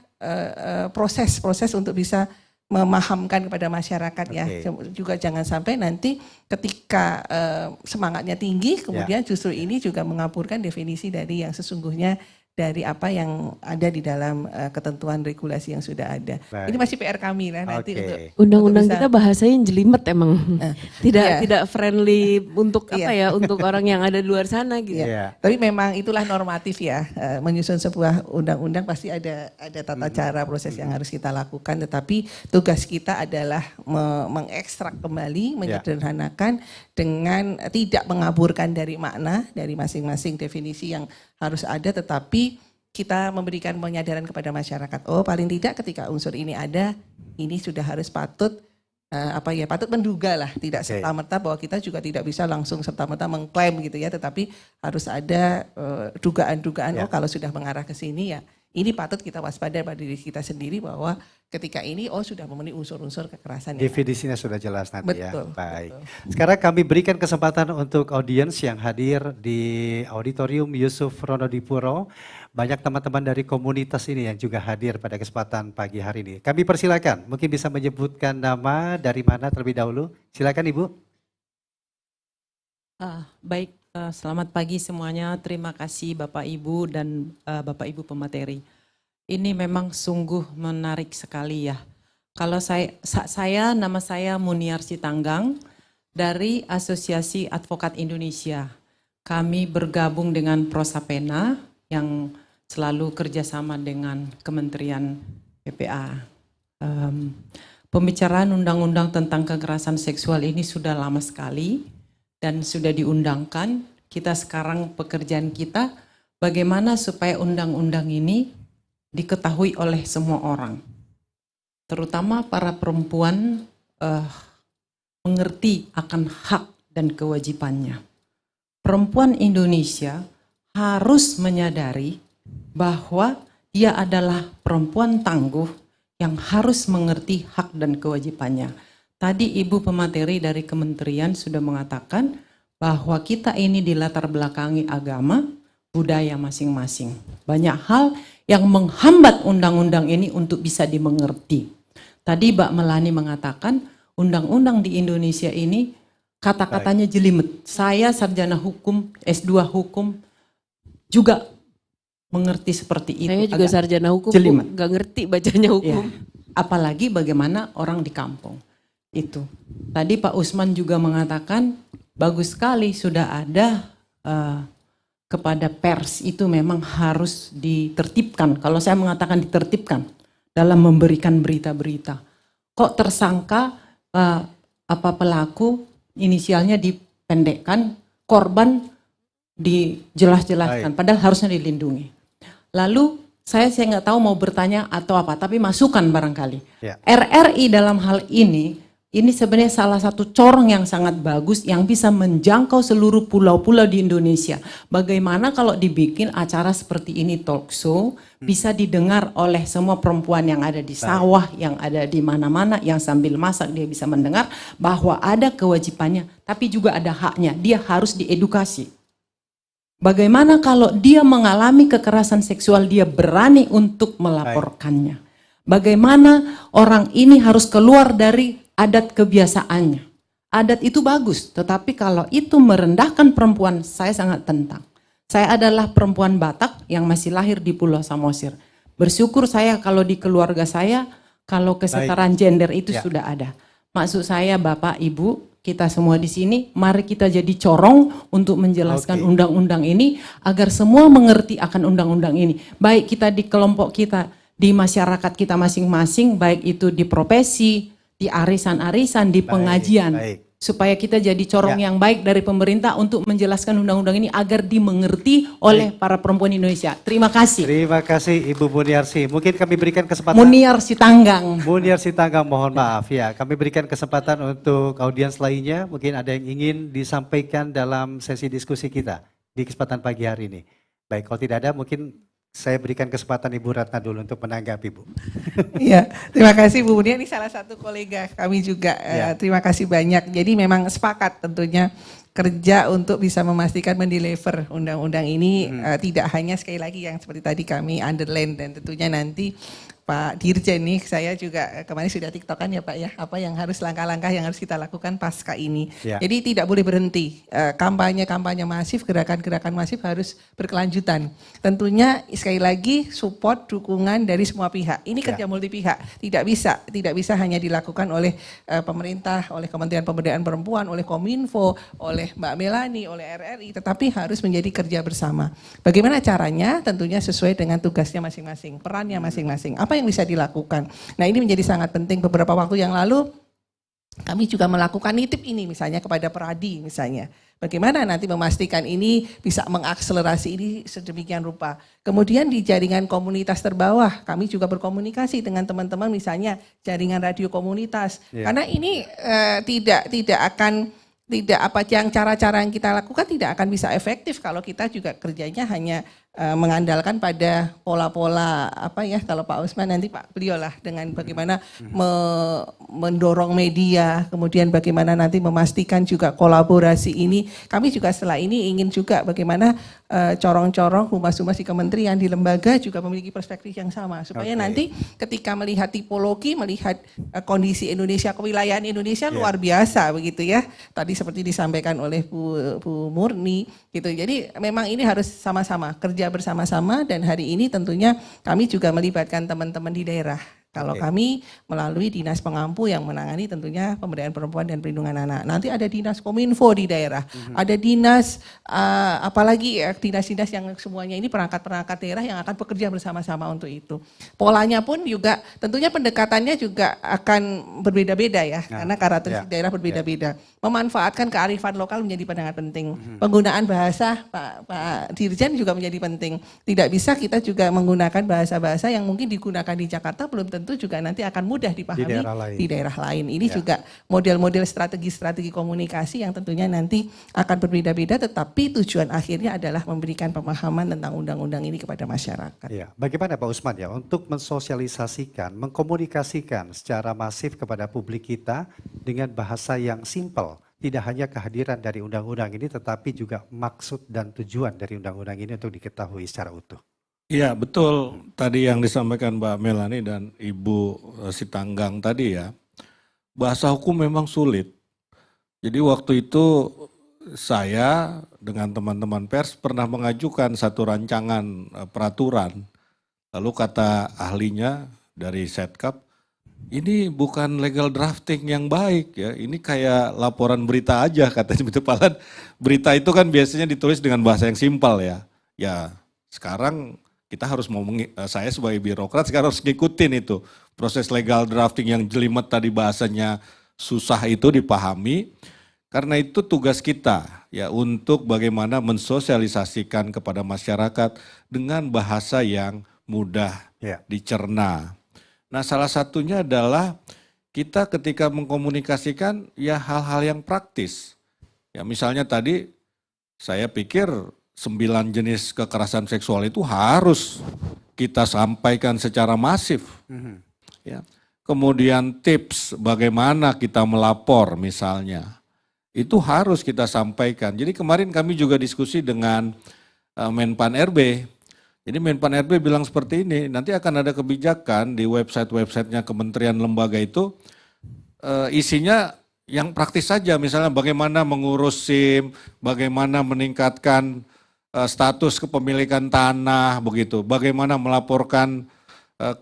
S4: proses untuk bisa memahamkan kepada masyarakat ya. Juga jangan sampai nanti ketika semangatnya tinggi kemudian justru ini juga mengaburkan definisi dari yang sesungguhnya dari apa yang ada di dalam ketentuan regulasi yang sudah ada. Ini masih PR kami lah nanti untuk
S5: undang-undang kita bahasanya jelimet emang. Tidak friendly untuk apa ya, untuk orang yang ada di luar sana gitu.
S4: Tapi memang itulah normatif ya. Menyusun sebuah undang-undang pasti ada tata cara proses yang harus kita lakukan, tetapi tugas kita adalah mengekstrak kembali, menyederhanakan dengan tidak mengaburkan dari makna dari masing-masing definisi yang harus ada, tetapi kita memberikan penyadaran kepada masyarakat. Oh, paling tidak ketika unsur ini ada, ini sudah harus patut patut menduga lah, tidak serta-merta bahwa kita juga tidak bisa langsung serta-merta mengklaim gitu ya, tetapi harus ada dugaan-dugaan. Oh, kalau sudah mengarah ke sini ya, ini patut kita waspada pada diri kita sendiri bahwa ketika ini sudah memenuhi unsur-unsur kekerasan.
S2: Definisinya sudah jelas nanti
S4: betul,
S2: ya. Baik. Betul. Sekarang kami berikan kesempatan untuk audiens yang hadir di Auditorium Yusuf Ronodipuro. Banyak teman-teman dari komunitas ini yang juga hadir pada kesempatan pagi hari ini. Kami persilakan, mungkin bisa menyebutkan nama dari mana terlebih dahulu. Silakan Ibu.
S10: Baik, selamat pagi semuanya. Terima kasih Bapak Ibu dan Bapak Ibu pemateri. Ini memang sungguh menarik sekali ya. Kalau nama saya Muniar Sitanggang dari Asosiasi Advokat Indonesia. Kami bergabung dengan Prosapena yang selalu kerjasama dengan Kementerian PPA. Pembicaraan undang-undang tentang kekerasan seksual ini sudah lama sekali dan sudah diundangkan kita sekarang pekerjaan kita bagaimana supaya undang-undang ini diketahui oleh semua orang. Terutama para perempuan mengerti akan hak dan kewajibannya. Perempuan Indonesia harus menyadari bahwa dia adalah perempuan tangguh yang harus mengerti hak dan kewajibannya. Tadi Ibu Pemateri dari Kementerian sudah mengatakan bahwa kita ini dilatar belakangi agama, budaya masing-masing. Banyak hal yang menghambat undang-undang ini untuk bisa dimengerti. Tadi Mbak Melani mengatakan undang-undang di Indonesia ini kata-katanya jelimet. Saya sarjana hukum, S2 hukum, juga mengerti seperti itu.
S5: Saya juga sarjana hukum, nggak ngerti bacanya hukum.
S10: Ya. Apalagi bagaimana orang di kampung. Itu. Tadi Pak Usman juga mengatakan bagus sekali sudah ada kepada pers itu memang harus ditertibkan. Kalau saya mengatakan ditertibkan dalam memberikan berita-berita. Kok tersangka pelaku inisialnya dipendekkan, korban dijelas-jelaskan, padahal harusnya dilindungi. Lalu saya nggak tahu mau bertanya atau apa, tapi masukan barangkali. Ya. RRI dalam hal ini sebenarnya salah satu corong yang sangat bagus yang bisa menjangkau seluruh pulau-pulau di Indonesia. Bagaimana kalau dibikin acara seperti ini talk show, bisa didengar oleh semua perempuan yang ada di sawah, yang ada di mana-mana, yang sambil masak dia bisa mendengar bahwa ada kewajibannya, tapi juga ada haknya. Dia harus diedukasi. Bagaimana kalau dia mengalami kekerasan seksual, dia berani untuk melaporkannya. Bagaimana orang ini harus keluar dari adat kebiasaannya. Adat itu bagus, tetapi kalau itu merendahkan perempuan, saya sangat tentang. Saya adalah perempuan Batak yang masih lahir di Pulau Samosir. Bersyukur saya kalau di keluarga saya, kalau kesetaraan gender itu sudah ada. Maksud saya Bapak, Ibu, kita semua di sini, mari kita jadi corong untuk menjelaskan undang-undang ini, agar semua mengerti akan undang-undang ini. Baik kita di kelompok kita, di masyarakat kita masing-masing, baik itu di profesi, di arisan-arisan, di pengajian, supaya kita jadi corong yang baik dari pemerintah untuk menjelaskan undang-undang ini agar dimengerti oleh para perempuan Indonesia. Terima kasih.
S2: Terima kasih Ibu Muniarsi. Mungkin kami berikan kesempatan.
S10: Muniarsi Tanggang.
S2: Muniarsi Tanggang, mohon maaf ya. Kami berikan kesempatan untuk audiens lainnya. Mungkin ada yang ingin disampaikan dalam sesi diskusi kita di kesempatan pagi hari ini. Baik, kalau tidak ada mungkin saya berikan kesempatan Ibu Ratna dulu untuk menanggapi, Bu.
S4: Iya, terima kasih Bu Munia. Ini salah satu kolega kami juga. Terima kasih banyak. Jadi memang sepakat tentunya kerja untuk bisa memastikan mendeliver undang-undang ini tidak hanya sekali lagi yang seperti tadi kami underline, dan tentunya nanti Pak Dirjen nih, saya juga kemarin sudah tiktokan ya Pak ya, apa yang harus langkah-langkah yang harus kita lakukan pasca ini. Ya. Jadi tidak boleh berhenti, kampanye-kampanye masif, gerakan-gerakan masif harus berkelanjutan. Tentunya sekali lagi support, dukungan dari semua pihak. Ini kerja multi pihak, tidak bisa hanya dilakukan oleh pemerintah, oleh Kementerian Pemberdayaan Perempuan, oleh Kominfo, oleh Mbak Melani, oleh RRI, tetapi harus menjadi kerja bersama. Bagaimana caranya? Tentunya sesuai dengan tugasnya masing-masing, perannya masing-masing. Apa yang bisa dilakukan? Nah, ini menjadi sangat penting. Beberapa waktu yang lalu kami juga melakukan nitip ini misalnya kepada Peradi misalnya. Bagaimana nanti memastikan ini bisa mengakselerasi ini sedemikian rupa. Kemudian di jaringan komunitas terbawah kami juga berkomunikasi dengan teman-teman misalnya jaringan radio komunitas. Karena ini tidak akan yang cara-cara yang kita lakukan tidak akan bisa efektif kalau kita juga kerjanya hanya mengandalkan pada pola-pola apa ya, kalau Pak Usman nanti Pak beliau lah dengan bagaimana mendorong media, kemudian bagaimana nanti memastikan juga kolaborasi ini. Kami juga setelah ini ingin juga bagaimana corong-corong humas-humas di kementerian, di lembaga juga memiliki perspektif yang sama supaya nanti ketika melihat tipologi, melihat kondisi Indonesia, kewilayahan Indonesia luar biasa begitu ya. Tadi seperti disampaikan oleh Bu Murni gitu. Jadi memang ini harus sama-sama kerja bersama-sama, dan hari ini tentunya kami juga melibatkan teman-teman di daerah. Kalau kami melalui Dinas Pengampu yang menangani tentunya pemberdayaan perempuan dan perlindungan anak. Nanti ada Dinas Kominfo di daerah, ada dinas apalagi dinas-dinas yang semuanya ini perangkat-perangkat daerah yang akan bekerja bersama-sama untuk itu. Polanya pun juga tentunya pendekatannya juga akan berbeda-beda ya, karena karakteristik daerah berbeda-beda. Memanfaatkan kearifan lokal menjadi sangat penting. Penggunaan bahasa Pak Dirjen juga menjadi penting. Tidak bisa kita juga menggunakan bahasa-bahasa yang mungkin digunakan di Jakarta belum tentu juga nanti akan mudah dipahami di daerah lain. Ini juga model-model strategi-strategi komunikasi yang tentunya nanti akan berbeda-beda, tetapi tujuan akhirnya adalah memberikan pemahaman tentang undang-undang ini kepada masyarakat.
S2: Ya, bagaimana Pak Usman ya untuk mensosialisasikan, mengkomunikasikan secara masif kepada publik kita dengan bahasa yang simpel, tidak hanya kehadiran dari undang-undang ini tetapi juga maksud dan tujuan dari undang-undang ini untuk diketahui secara utuh.
S3: Iya betul, tadi yang disampaikan Mbak Melani dan Ibu Sitanggang tadi ya, bahasa hukum memang sulit. Jadi waktu itu saya dengan teman-teman pers pernah mengajukan satu rancangan peraturan, lalu kata ahlinya dari Setkap, ini bukan legal drafting yang baik ya, ini kayak laporan berita aja katanya. Padahal berita itu kan biasanya ditulis dengan bahasa yang simpel ya. Ya sekarang kita harus saya sebagai birokrat sekarang harus ngikutin itu. Proses legal drafting yang jelimet tadi bahasanya susah itu dipahami. Karena itu tugas kita ya untuk bagaimana mensosialisasikan kepada masyarakat dengan bahasa yang mudah dicerna. Nah salah satunya adalah kita ketika mengkomunikasikan ya hal-hal yang praktis. Ya misalnya tadi saya pikir 9 jenis kekerasan seksual itu harus kita sampaikan secara masif. Ya. Kemudian tips bagaimana kita melapor misalnya, itu harus kita sampaikan. Jadi kemarin kami juga diskusi dengan Menpan RB. Jadi Menpan RB bilang seperti ini, nanti akan ada kebijakan di website-websitenya kementerian lembaga itu isinya yang praktis saja, misalnya bagaimana mengurus SIM, bagaimana meningkatkan status kepemilikan tanah, begitu, bagaimana melaporkan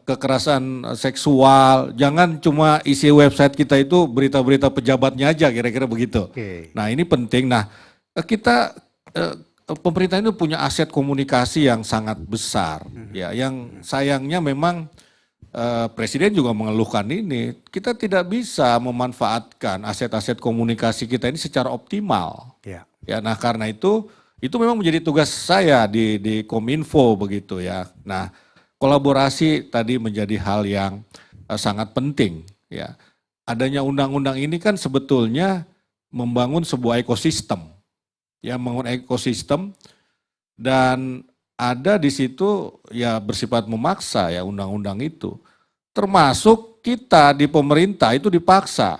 S3: kekerasan seksual, jangan cuma isi website kita itu berita-berita pejabatnya aja, kira-kira begitu. Nah ini penting, nah kita pemerintah itu punya aset komunikasi yang sangat besar, ya, yang sayangnya memang Presiden juga mengeluhkan ini, kita tidak bisa memanfaatkan aset-aset komunikasi kita ini secara optimal. Ya, nah karena itu memang menjadi tugas saya di Kominfo begitu ya. Nah kolaborasi tadi menjadi hal yang sangat penting ya. Adanya undang-undang ini kan sebetulnya membangun sebuah ekosistem. Ya, membangun ekosistem dan ada di situ ya bersifat memaksa ya undang-undang itu. Termasuk kita di pemerintah itu dipaksa.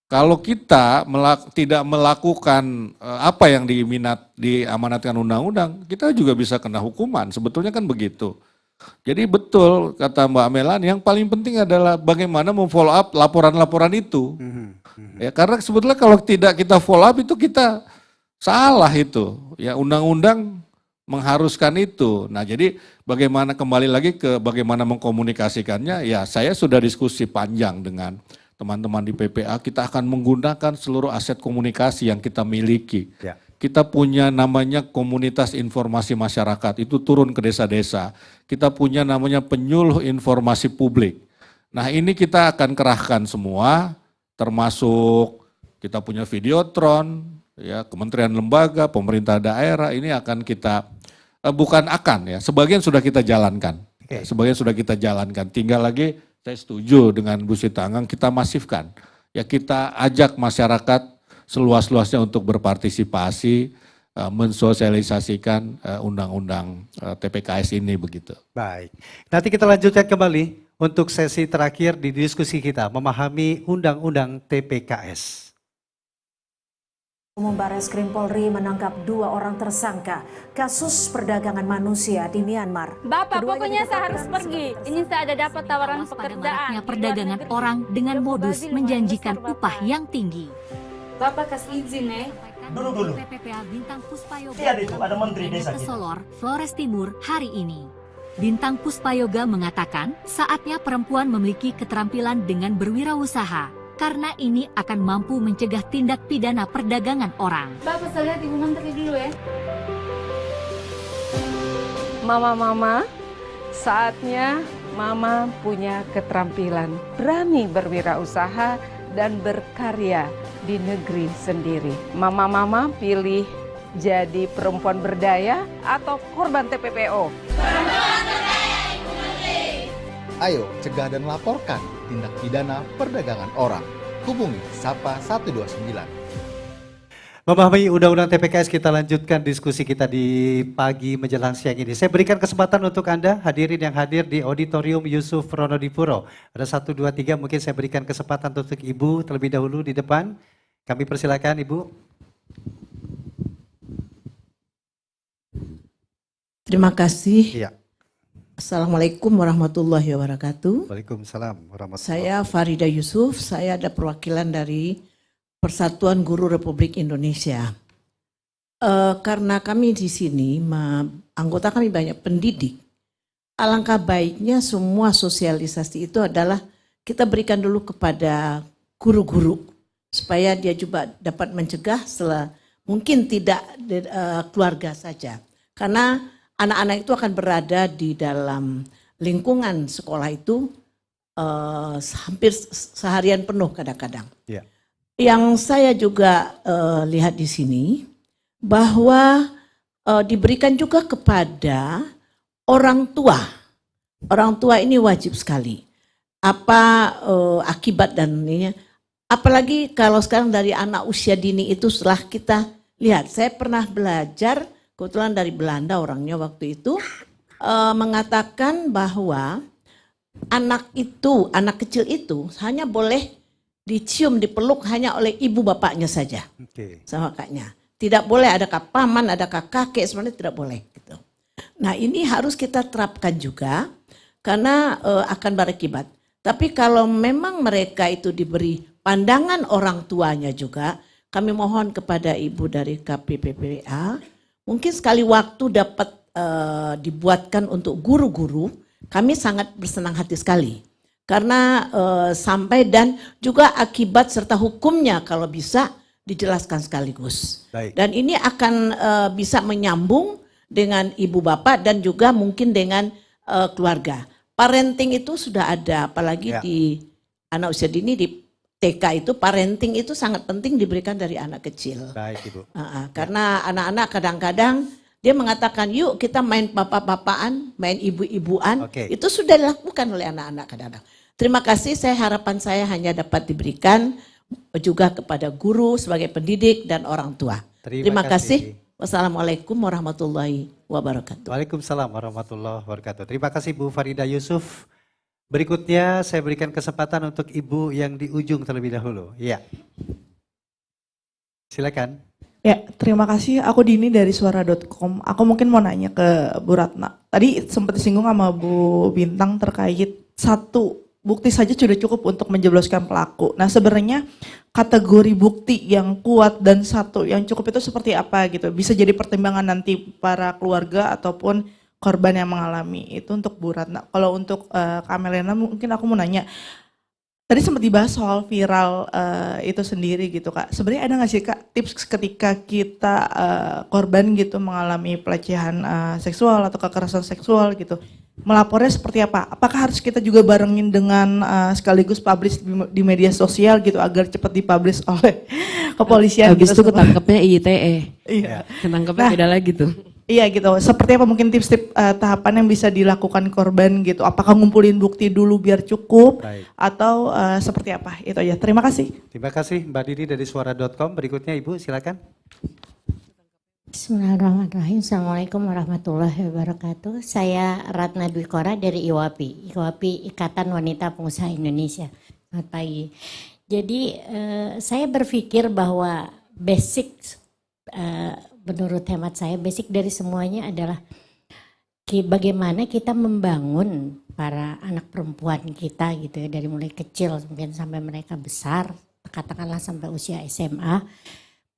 S3: Kalau kita tidak melakukan apa yang diamanatkan undang-undang, kita juga bisa kena hukuman. Sebetulnya kan begitu. Jadi betul kata Mbak Melani, yang paling penting adalah bagaimana memfollow up laporan-laporan itu. Ya, karena sebetulnya kalau tidak kita follow up itu kita salah itu. Ya, undang-undang mengharuskan itu. Nah, jadi bagaimana kembali lagi ke bagaimana mengkomunikasikannya? Ya, saya sudah diskusi panjang dengan teman-teman di PPA, kita akan menggunakan seluruh aset komunikasi yang kita miliki. Ya. Kita punya namanya komunitas informasi masyarakat, itu turun ke desa-desa. Kita punya namanya penyuluh informasi publik. Nah ini kita akan kerahkan semua, termasuk kita punya videotron, ya, kementerian lembaga, pemerintah daerah, ini akan kita, sebagian sudah kita jalankan. Sebagian sudah kita jalankan, tinggal lagi saya setuju dengan Bu Sitanggang, kita masifkan. Ya kita ajak masyarakat seluas-luasnya untuk berpartisipasi, mensosialisasikan undang-undang TPKS ini begitu.
S2: Baik, nanti kita lanjutkan kembali untuk sesi terakhir di diskusi kita, memahami undang-undang TPKS.
S11: Umum Barreskrim Polri menangkap 2 orang tersangka kasus perdagangan manusia di Myanmar.
S12: Bapak, pokoknya saya harus pergi. Ini saya ada dapat tawaran pekerjaan.
S13: Perdagangan orang dengan modus menjanjikan upah yang tinggi.
S12: Bapak kasih izin ya.
S13: Dulu. PPPA Bintang Puspayoga. Lihat itu ada menteri desa kita. Solor, Flores Timur hari ini. Bintang Puspayoga mengatakan saatnya perempuan memiliki keterampilan dengan berwirausaha karena ini akan mampu mencegah tindak pidana perdagangan orang.
S12: Bapak, saya lihat Ibu Menteri dulu ya.
S8: Mama-mama, saatnya Mama punya keterampilan, berani berwirausaha dan berkarya di negeri sendiri. Mama-mama pilih jadi perempuan berdaya atau korban TPPO?
S14: Perempuan berdaya, Ibu Menteri. Ayo cegah dan laporkan tindak pidana perdagangan orang. Hubungi Sapa 129.
S2: Memahami Undang-Undang TPKS, kita lanjutkan diskusi kita di pagi menjelang siang ini. Saya berikan kesempatan untuk Anda hadirin yang hadir di Auditorium Yusuf Ronodipuro. Ada 1, 2, 3, mungkin saya berikan kesempatan untuk Ibu terlebih dahulu di depan. Kami persilakan Ibu.
S15: Terima kasih.
S2: Iya.
S15: Assalamualaikum warahmatullahi wabarakatuh.
S2: Waalaikumsalam warahmatullahi wabarakatuh.
S15: Saya Farida Yusuf, saya ada perwakilan dari Persatuan Guru Republik Indonesia. Karena kami di sini, anggota kami banyak pendidik, alangkah baiknya semua sosialisasi itu adalah kita berikan dulu kepada guru-guru, supaya dia juga dapat mencegah mungkin tidak keluarga saja. Karena anak-anak itu akan berada di dalam lingkungan sekolah itu hampir seharian penuh kadang-kadang.
S2: Yeah.
S15: Yang saya juga lihat di sini bahwa diberikan juga kepada orang tua. Orang tua ini wajib sekali. Apa akibat dan ininya. Apalagi kalau sekarang dari anak usia dini itu setelah kita lihat. Saya pernah belajar, kebetulan dari Belanda orangnya waktu itu, mengatakan bahwa anak kecil itu hanya boleh dicium, dipeluk hanya oleh ibu bapaknya saja, sama kakaknya. Tidak boleh adakah paman, adakah kakek, sebenarnya tidak boleh. Gitu. Nah ini harus kita terapkan juga, karena akan berakibat. Tapi kalau memang mereka itu diberi pandangan orang tuanya juga, kami mohon kepada ibu dari KPPPA, mungkin sekali waktu dapat dibuatkan untuk guru-guru, kami sangat bersenang hati sekali. Karena sampai dan juga akibat serta hukumnya kalau bisa dijelaskan sekaligus.
S2: Baik.
S15: Dan ini akan bisa menyambung dengan ibu bapak dan juga mungkin dengan keluarga. Parenting itu sudah ada, apalagi di anak usia dini di TK itu parenting itu sangat penting diberikan dari anak kecil.
S2: Baik Ibu.
S15: Karena anak-anak kadang-kadang dia mengatakan yuk kita main papa-papaan, main ibu-ibuan. Itu sudah dilakukan oleh anak-anak kadang-kadang. Terima kasih, harapan saya hanya dapat diberikan juga kepada guru sebagai pendidik dan orang tua. Terima kasih. Wassalamualaikum warahmatullahi wabarakatuh.
S2: Waalaikumsalam warahmatullahi wabarakatuh. Terima kasih Bu Farida Yusuf. Berikutnya saya berikan kesempatan untuk Ibu yang di ujung terlebih dahulu. Iya. Silakan.
S16: Ya, terima kasih. Aku Dini dari suara.com. Aku mungkin mau nanya ke Bu Ratna. Tadi sempat disinggung sama Bu Bintang terkait satu bukti saja sudah cukup untuk menjebloskan pelaku. Nah sebenarnya kategori bukti yang kuat dan satu yang cukup itu seperti apa gitu. Bisa jadi pertimbangan nanti para keluarga ataupun korban yang mengalami. Itu untuk Bu Ratna. Kalau untuk Kak Melena mungkin aku mau nanya. Tadi sempat dibahas soal viral itu sendiri gitu Kak. Sebenarnya ada nggak sih Kak tips ketika kita korban gitu mengalami pelecehan seksual atau kekerasan seksual gitu. Melapornya seperti apa? Apakah harus kita juga barengin dengan sekaligus publish di media sosial gitu agar cepat dipublish oleh kepolisian?
S5: Habis
S16: gitu,
S5: itu ketangkepnya ITE.
S16: Iya.
S5: Ketangkepnya beda lagi tuh.
S16: Iya gitu. Seperti apa mungkin tips-tips tahapan yang bisa dilakukan korban gitu? Apakah ngumpulin bukti dulu biar cukup atau seperti apa? Itu aja. Terima kasih.
S2: Terima kasih Mbak Didi dari suara.com. Berikutnya Ibu silakan.
S17: Bismillahirrahmanirrahim. Assalamualaikum warahmatullahi wabarakatuh. Saya Ratna Dwi Kora dari IWAPI, Ikatan Wanita Pengusaha Indonesia. Selamat pagi. Jadi saya berpikir bahwa basic, menurut hemat saya, basic dari semuanya adalah bagaimana kita membangun para anak perempuan kita gitu ya, dari mulai kecil mungkin sampai mereka besar, katakanlah sampai usia SMA.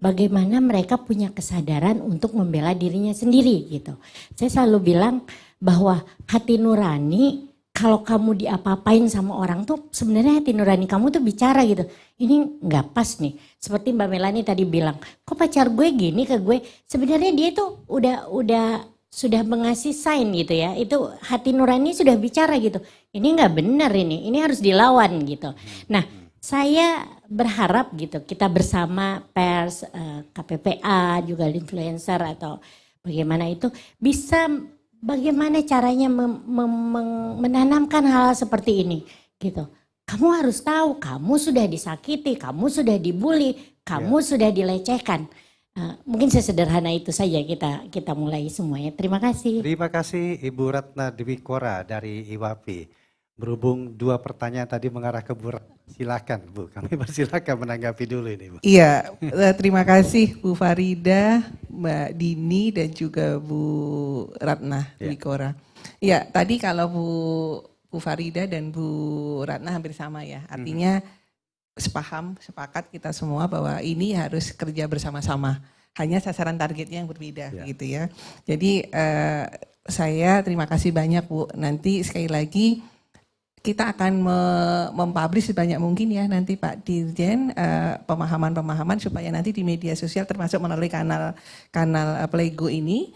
S17: Bagaimana mereka punya kesadaran untuk membela dirinya sendiri gitu. Saya selalu bilang bahwa hati nurani kalau kamu diapa-apain sama orang tuh sebenarnya hati nurani kamu tuh bicara gitu. Ini nggak pas nih. Seperti Mbak Melani tadi bilang, kok pacar gue gini ke gue. Sebenarnya dia tuh sudah mengasih sign gitu ya. Itu hati nurani sudah bicara gitu. Ini nggak benar ini harus dilawan gitu. Nah, saya berharap gitu kita bersama pers, KPPA, juga influencer atau bagaimana itu bisa bagaimana caranya menanamkan hal seperti ini gitu. Kamu harus tahu kamu sudah disakiti, kamu sudah dibully, kamu sudah dilecehkan. Mungkin sesederhana itu saja kita mulai semuanya. Terima kasih.
S2: Terima kasih Ibu Ratna Dewi Kora dari IWAPI. Berhubung 2 pertanyaan tadi mengarah ke Bu Ratna, silakan Bu, kami persilakan menanggapi dulu ini Bu.
S4: Iya, terima kasih Bu Farida, Mbak Dini dan juga Bu Ratna Dewi Kora. Iya, tadi kalau Bu Farida dan Bu Ratna hampir sama ya, artinya sepakat kita semua bahwa ini harus kerja bersama-sama. Hanya sasaran targetnya yang berbeda gitu ya. Jadi saya terima kasih banyak Bu. Nanti sekali lagi kita akan mempublish sebanyak mungkin ya nanti Pak Dirjen pemahaman-pemahaman supaya nanti di media sosial termasuk melalui kanal Playgo ini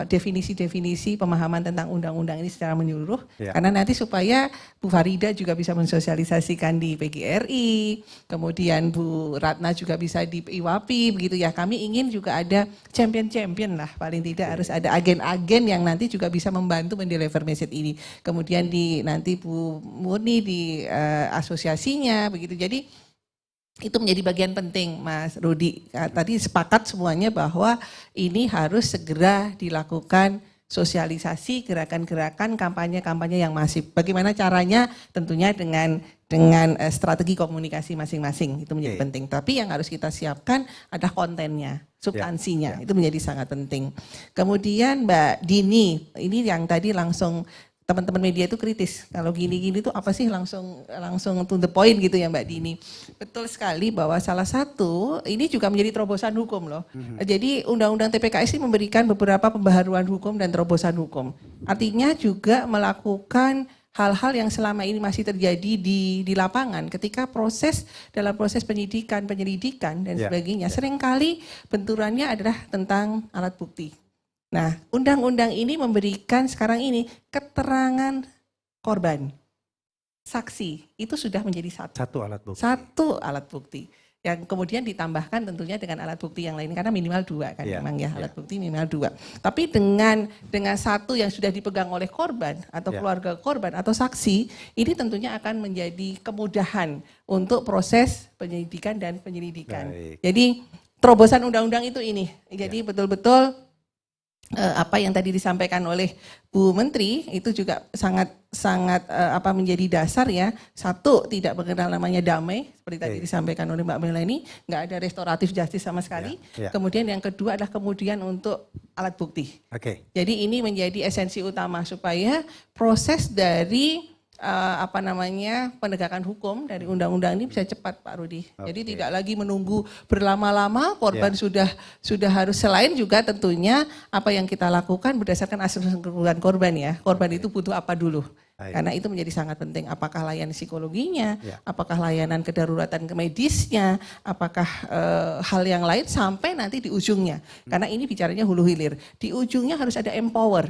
S4: definisi-definisi pemahaman tentang undang-undang ini secara menyeluruh karena nanti supaya Bu Farida juga bisa mensosialisasikan di PGRI, kemudian Bu Ratna juga bisa di IWAPI begitu ya. Kami ingin juga ada champion-champion lah, paling tidak harus ada agen-agen yang nanti juga bisa membantu mendeliver message ini. Kemudian nanti Bu Murni di asosiasinya begitu. Jadi itu menjadi bagian penting Mas Rudi. Tadi sepakat semuanya bahwa ini harus segera dilakukan sosialisasi, gerakan-gerakan, kampanye-kampanye yang masif. Bagaimana caranya? Tentunya dengan strategi komunikasi masing-masing itu menjadi penting. Tapi yang harus kita siapkan adalah kontennya, substansinya. Itu menjadi sangat penting. Kemudian Mbak Dini, ini yang tadi langsung teman-teman media itu kritis. Kalau gini-gini tuh apa sih langsung to the point gitu ya Mbak Dini. Betul sekali bahwa salah satu ini juga menjadi terobosan hukum loh. Jadi Undang-Undang TPKS ini memberikan beberapa pembaharuan hukum dan terobosan hukum. Artinya juga melakukan hal-hal yang selama ini masih terjadi di lapangan ketika dalam proses penyidikan, penyelidikan dan sebagainya. Seringkali benturannya adalah tentang alat bukti. Nah, undang-undang ini memberikan sekarang ini keterangan korban, saksi, itu sudah menjadi satu alat bukti. Yang kemudian ditambahkan tentunya dengan alat bukti yang lain, karena minimal 2 kan memang ya, alat bukti minimal 2. Tapi dengan satu yang sudah dipegang oleh korban atau keluarga korban atau saksi, ini tentunya akan menjadi kemudahan untuk proses penyidikan dan penyelidikan. Jadi terobosan undang-undang itu ini, jadi betul-betul apa yang tadi disampaikan oleh Bu Menteri itu juga sangat menjadi dasar ya. Satu, tidak mengenal namanya damai seperti tadi disampaikan oleh Mbak Melani, nggak ada restoratif justice sama sekali. Kemudian yang kedua adalah kemudian untuk alat bukti. Jadi ini menjadi esensi utama supaya proses dari penegakan hukum dari undang-undang ini bisa cepat Pak Rudi. Jadi tidak lagi menunggu berlama-lama, korban sudah harus, selain juga tentunya apa yang kita lakukan berdasarkan asesmen kebutuhan korban ya. Korban itu butuh apa dulu? Karena itu menjadi sangat penting. Apakah layanan psikologinya, apakah layanan kedaruratan medisnya, apakah hal yang lain sampai nanti di ujungnya. Karena ini bicaranya hulu hilir. Di ujungnya harus ada empower.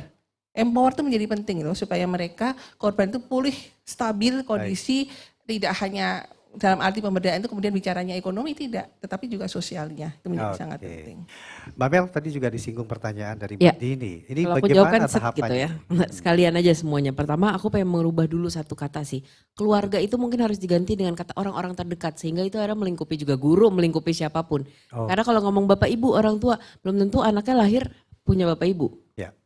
S4: Empower itu menjadi penting loh supaya mereka korban itu pulih, stabil kondisi, tidak hanya dalam arti pemberdayaan itu kemudian bicaranya ekonomi tidak, tetapi juga sosialnya itu menjadi sangat penting.
S2: Mbak Mel tadi juga disinggung pertanyaan dari Mbak Dini. Ini
S5: kalau
S2: bagaimana
S5: tahapannya? Gitu ya.
S2: Sekalian
S5: aja semuanya. Pertama aku pengen merubah dulu satu kata sih. Keluarga itu mungkin harus diganti dengan kata orang-orang terdekat sehingga itu ada melingkupi juga guru, melingkupi siapapun. Karena kalau ngomong bapak ibu orang tua belum tentu anaknya lahir punya bapak ibu.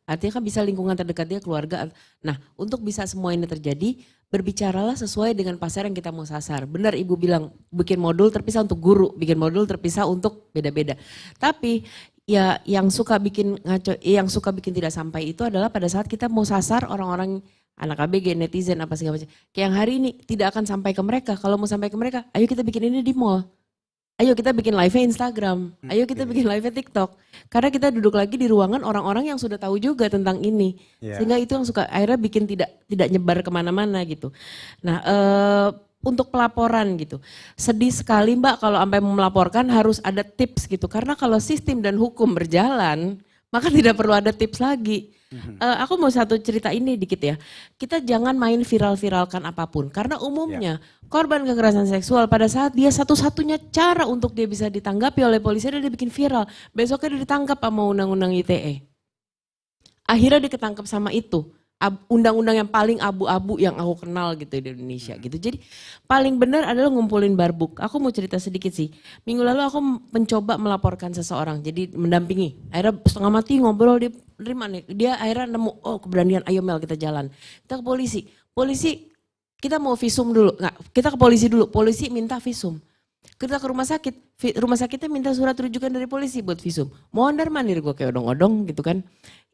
S5: Artinya kan bisa lingkungan terdekat dia, keluarga. Nah, untuk bisa semua ini terjadi, berbicaralah sesuai dengan pasar yang kita mau sasar. Benar Ibu bilang, bikin modul terpisah untuk guru, bikin modul terpisah untuk beda-beda. Tapi ya yang suka bikin ngaco, yang suka bikin tidak sampai itu adalah pada saat kita mau sasar orang-orang anak ABG, netizen, apa segala macam. Kayak yang hari ini tidak akan sampai ke mereka. Kalau mau sampai ke mereka, ayo kita bikin ini di mall. ayo kita bikin live-nya Instagram, ayo kita bikin live-nya TikTok. Karena kita duduk lagi di ruangan orang-orang yang sudah tahu juga tentang ini. Sehingga itu yang suka akhirnya bikin tidak nyebar kemana-mana gitu. Nah untuk pelaporan gitu, sedih sekali Mbak kalau sampai melaporkan harus ada tips gitu. Karena kalau sistem dan hukum berjalan, maka tidak perlu ada tips lagi. Aku mau satu cerita ini dikit ya. Kita jangan main viral-viralkan apapun. Karena umumnya korban kekerasan seksual pada saat dia satu-satunya cara untuk dia bisa ditanggapi oleh polisi adalah dia bikin viral. Besoknya dia ditangkap sama undang-undang ITE. Akhirnya dia ketangkep sama itu. Undang-undang yang paling abu-abu yang aku kenal gitu di Indonesia gitu. Jadi paling benar adalah ngumpulin barbuk. Aku mau cerita sedikit sih. Minggu lalu aku mencoba melaporkan seseorang, jadi mendampingi. Akhirnya setengah mati ngobrol, dia terima nih. Dia akhirnya nemu, oh keberanian, ayo Mel kita jalan. Kita ke polisi. Polisi kita mau visum dulu. Nggak, kita ke polisi dulu. Polisi minta visum. Kita ke rumah sakit. Rumah sakitnya minta surat rujukan dari polisi buat visum. Mau ondar mandir gue kayak odong-odong gitu kan.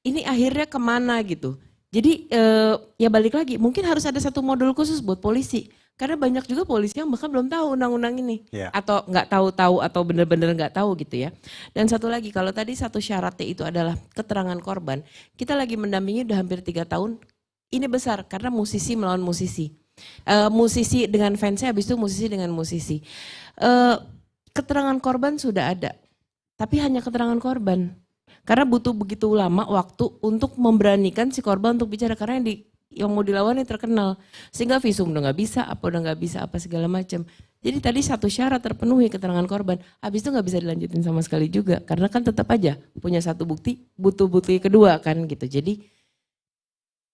S5: Ini akhirnya kemana gitu. Jadi ya balik lagi, mungkin harus ada satu modul khusus buat polisi. Karena banyak juga polisi yang bahkan belum tahu undang-undang ini. Atau nggak tahu-tahu atau benar-benar nggak tahu gitu ya. Dan satu lagi, kalau tadi satu syaratnya itu adalah keterangan korban. Kita lagi mendampingi udah hampir 3 tahun. Ini besar karena musisi melawan musisi. Musisi dengan fansnya, habis itu musisi dengan musisi. Keterangan korban sudah ada. Tapi hanya keterangan korban. Karena butuh begitu lama waktu untuk memberanikan si korban untuk bicara. Karena yang mau dilawan ini terkenal. Sehingga visum udah nggak bisa, apa segala macam. Jadi tadi satu syarat terpenuhi keterangan korban. Habis itu nggak bisa dilanjutin sama sekali juga. Karena kan tetap aja punya satu bukti, butuh bukti kedua kan gitu. Jadi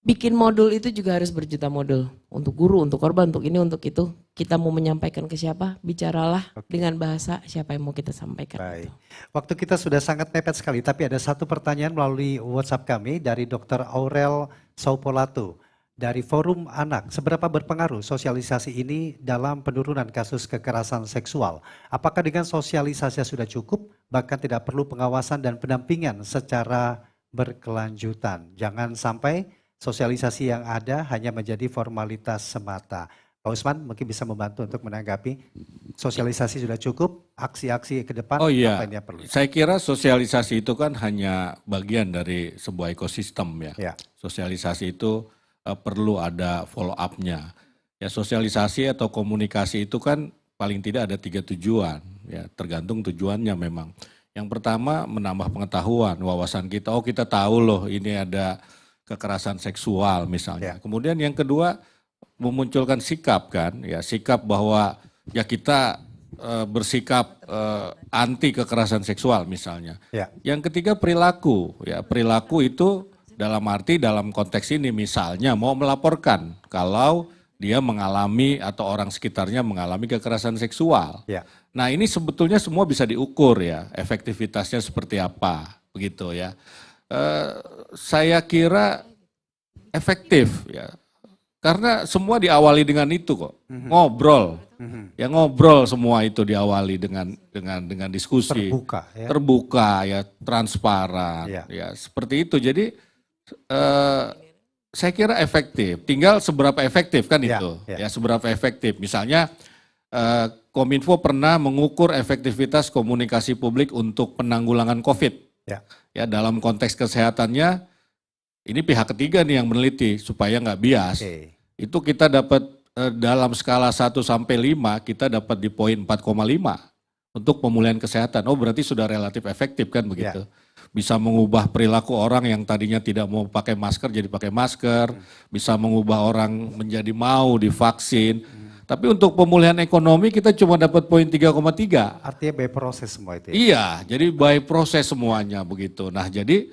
S5: bikin modul itu juga harus berjuta modul. Untuk guru, untuk korban, untuk ini, untuk itu. Kita mau menyampaikan ke siapa, bicaralah dengan bahasa siapa yang mau kita sampaikan.
S2: Baik. Waktu kita sudah sangat mepet sekali, tapi ada satu pertanyaan melalui WhatsApp kami dari Dr. Aurel Saupolato dari Forum Anak. Seberapa berpengaruh sosialisasi ini dalam penurunan kasus kekerasan seksual? Apakah dengan sosialisasi sudah cukup, bahkan tidak perlu pengawasan dan pendampingan secara berkelanjutan? Jangan sampai sosialisasi yang ada hanya menjadi formalitas semata. Pak Usman mungkin bisa membantu untuk menanggapi, sosialisasi sudah cukup, aksi-aksi ke depan
S3: apa yang
S2: perlu?
S3: Saya kira sosialisasi itu kan hanya bagian dari sebuah ekosistem ya. Sosialisasi itu perlu ada follow up-nya. Ya, sosialisasi atau komunikasi itu kan paling tidak ada 3 tujuan, ya tergantung tujuannya memang. Yang pertama menambah pengetahuan, wawasan kita, oh kita tahu loh ini ada kekerasan seksual misalnya. Kemudian yang kedua memunculkan sikap kan, ya sikap bahwa ya kita bersikap anti kekerasan seksual misalnya. Yang ketiga perilaku, ya perilaku itu dalam arti dalam konteks ini misalnya mau melaporkan kalau dia mengalami atau orang sekitarnya mengalami kekerasan seksual. Nah ini sebetulnya semua bisa diukur ya, efektivitasnya seperti apa begitu ya. Saya kira efektif ya, karena semua diawali dengan itu kok, ngobrol, ya ngobrol semua itu diawali dengan diskusi, terbuka ya, transparan, ya seperti itu. Jadi saya kira efektif, tinggal seberapa efektif kan itu, ya seberapa efektif. Misalnya Kominfo pernah mengukur efektivitas komunikasi publik untuk penanggulangan COVID. Ya dalam konteks kesehatannya, ini pihak ketiga nih yang meneliti supaya nggak bias. Itu kita dapat dalam skala 1 sampai 5 kita dapat di poin 4,5 untuk pemulihan kesehatan. Oh berarti sudah relatif efektif kan begitu. Bisa mengubah perilaku orang yang tadinya tidak mau pakai masker jadi pakai masker. Bisa mengubah orang menjadi mau divaksin. Tapi untuk pemulihan ekonomi kita cuma dapat poin 3,3.
S2: Artinya by proses semua itu ya?
S3: Iya, jadi by proses semuanya begitu. Nah jadi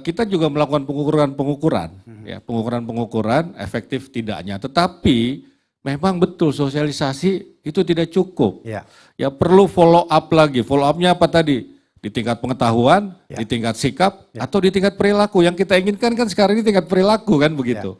S3: kita juga melakukan pengukuran, ya pengukuran efektif tidaknya. Tetapi memang betul sosialisasi itu tidak cukup. Ya perlu follow up lagi. Follow up-nya apa tadi? Di tingkat pengetahuan, di tingkat sikap, atau di tingkat perilaku. Yang kita inginkan kan sekarang ini tingkat perilaku kan begitu.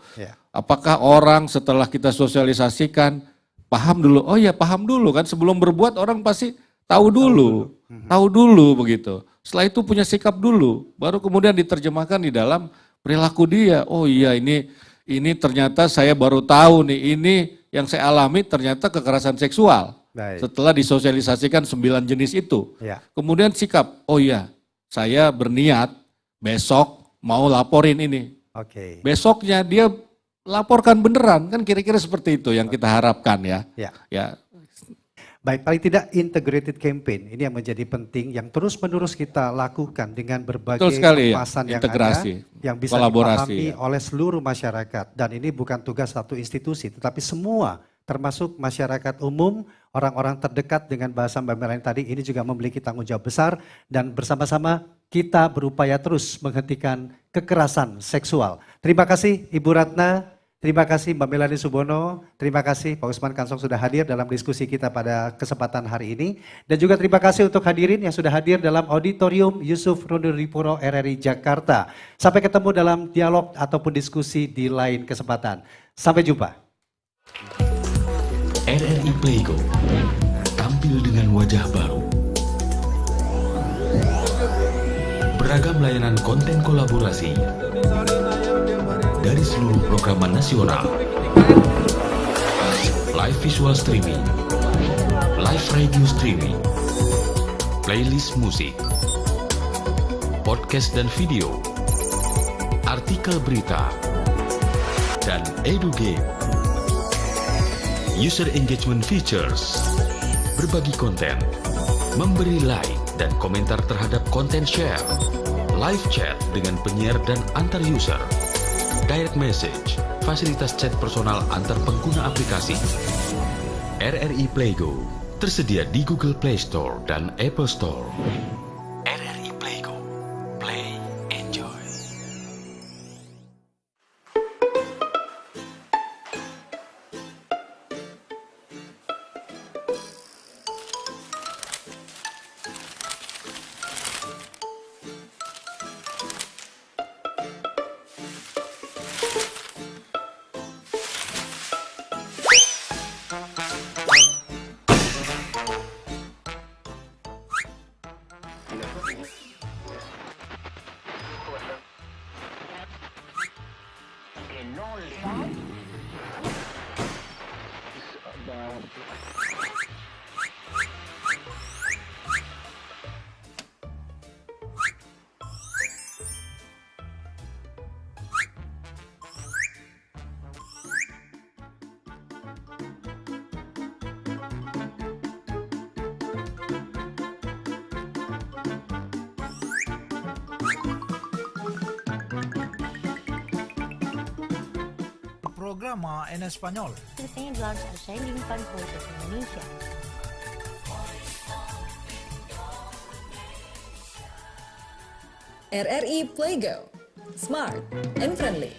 S3: Apakah orang setelah kita sosialisasikan paham dulu? Oh ya paham dulu kan, sebelum berbuat orang pasti tahu dulu begitu. Setelah itu punya sikap dulu, baru kemudian diterjemahkan di dalam perilaku dia. Oh iya ini ternyata saya baru tahu nih, ini yang saya alami ternyata kekerasan seksual.
S2: Baik.
S3: Setelah disosialisasikan 9 jenis itu.
S2: Ya.
S3: Kemudian sikap, oh iya saya berniat besok mau laporin ini.
S2: Oke.
S3: Besoknya dia laporkan beneran, kan kira-kira seperti itu yang kita harapkan ya. Ya.
S2: Baik, paling tidak integrated campaign ini yang menjadi penting, yang terus-menerus kita lakukan dengan berbagai kemasan yang
S3: integrasi,
S2: ada, yang bisa dipahami oleh seluruh masyarakat. Dan ini bukan tugas satu institusi, tetapi semua, termasuk masyarakat umum, orang-orang terdekat dengan bahasa Mbak Melani tadi, ini juga memiliki tanggung jawab besar, dan bersama-sama kita berupaya terus menghentikan kekerasan seksual. Terima kasih Ibu Ratna. Terima kasih Mbak Melani Subono, terima kasih Pak Usman Kansong sudah hadir dalam diskusi kita pada kesempatan hari ini. Dan juga terima kasih untuk hadirin yang sudah hadir dalam Auditorium Yusuf Rondodipuro RRI Jakarta. Sampai ketemu dalam dialog ataupun diskusi di lain kesempatan. Sampai jumpa.
S6: RRI Playgo, tampil dengan wajah baru. Beragam layanan konten kolaborasi dari seluruh program nasional, live visual streaming, live radio streaming, playlist musik, podcast dan video, artikel berita, dan edu game. User engagement features, berbagi konten, memberi like dan komentar terhadap konten share, live chat dengan penyiar dan antar user, direct message, fasilitas chat personal antar pengguna aplikasi. RRI Playgo tersedia di Google Play Store dan Apple Store. RRI Playgo, play, enjoy.
S18: Programa en español.
S19: Terutama dalam selesai lingkungan proses Indonesia.
S20: RRI Playgo, smart and friendly.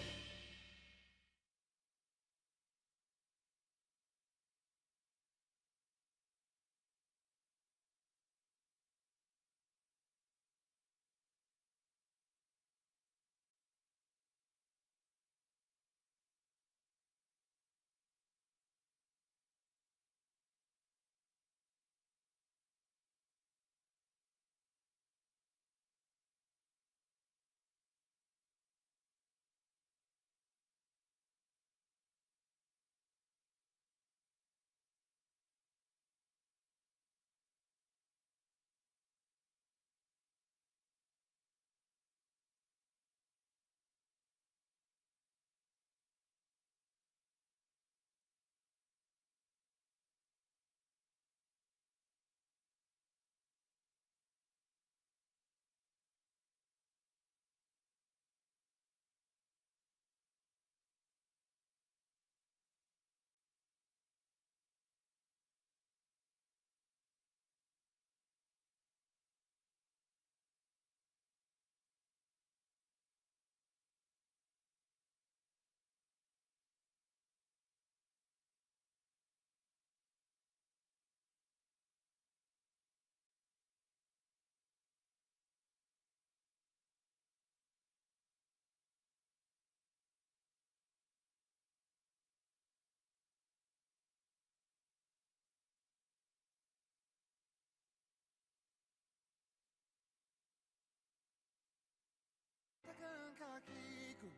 S18: Kakiku,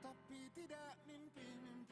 S18: tapi tidak mimpi-mimpi.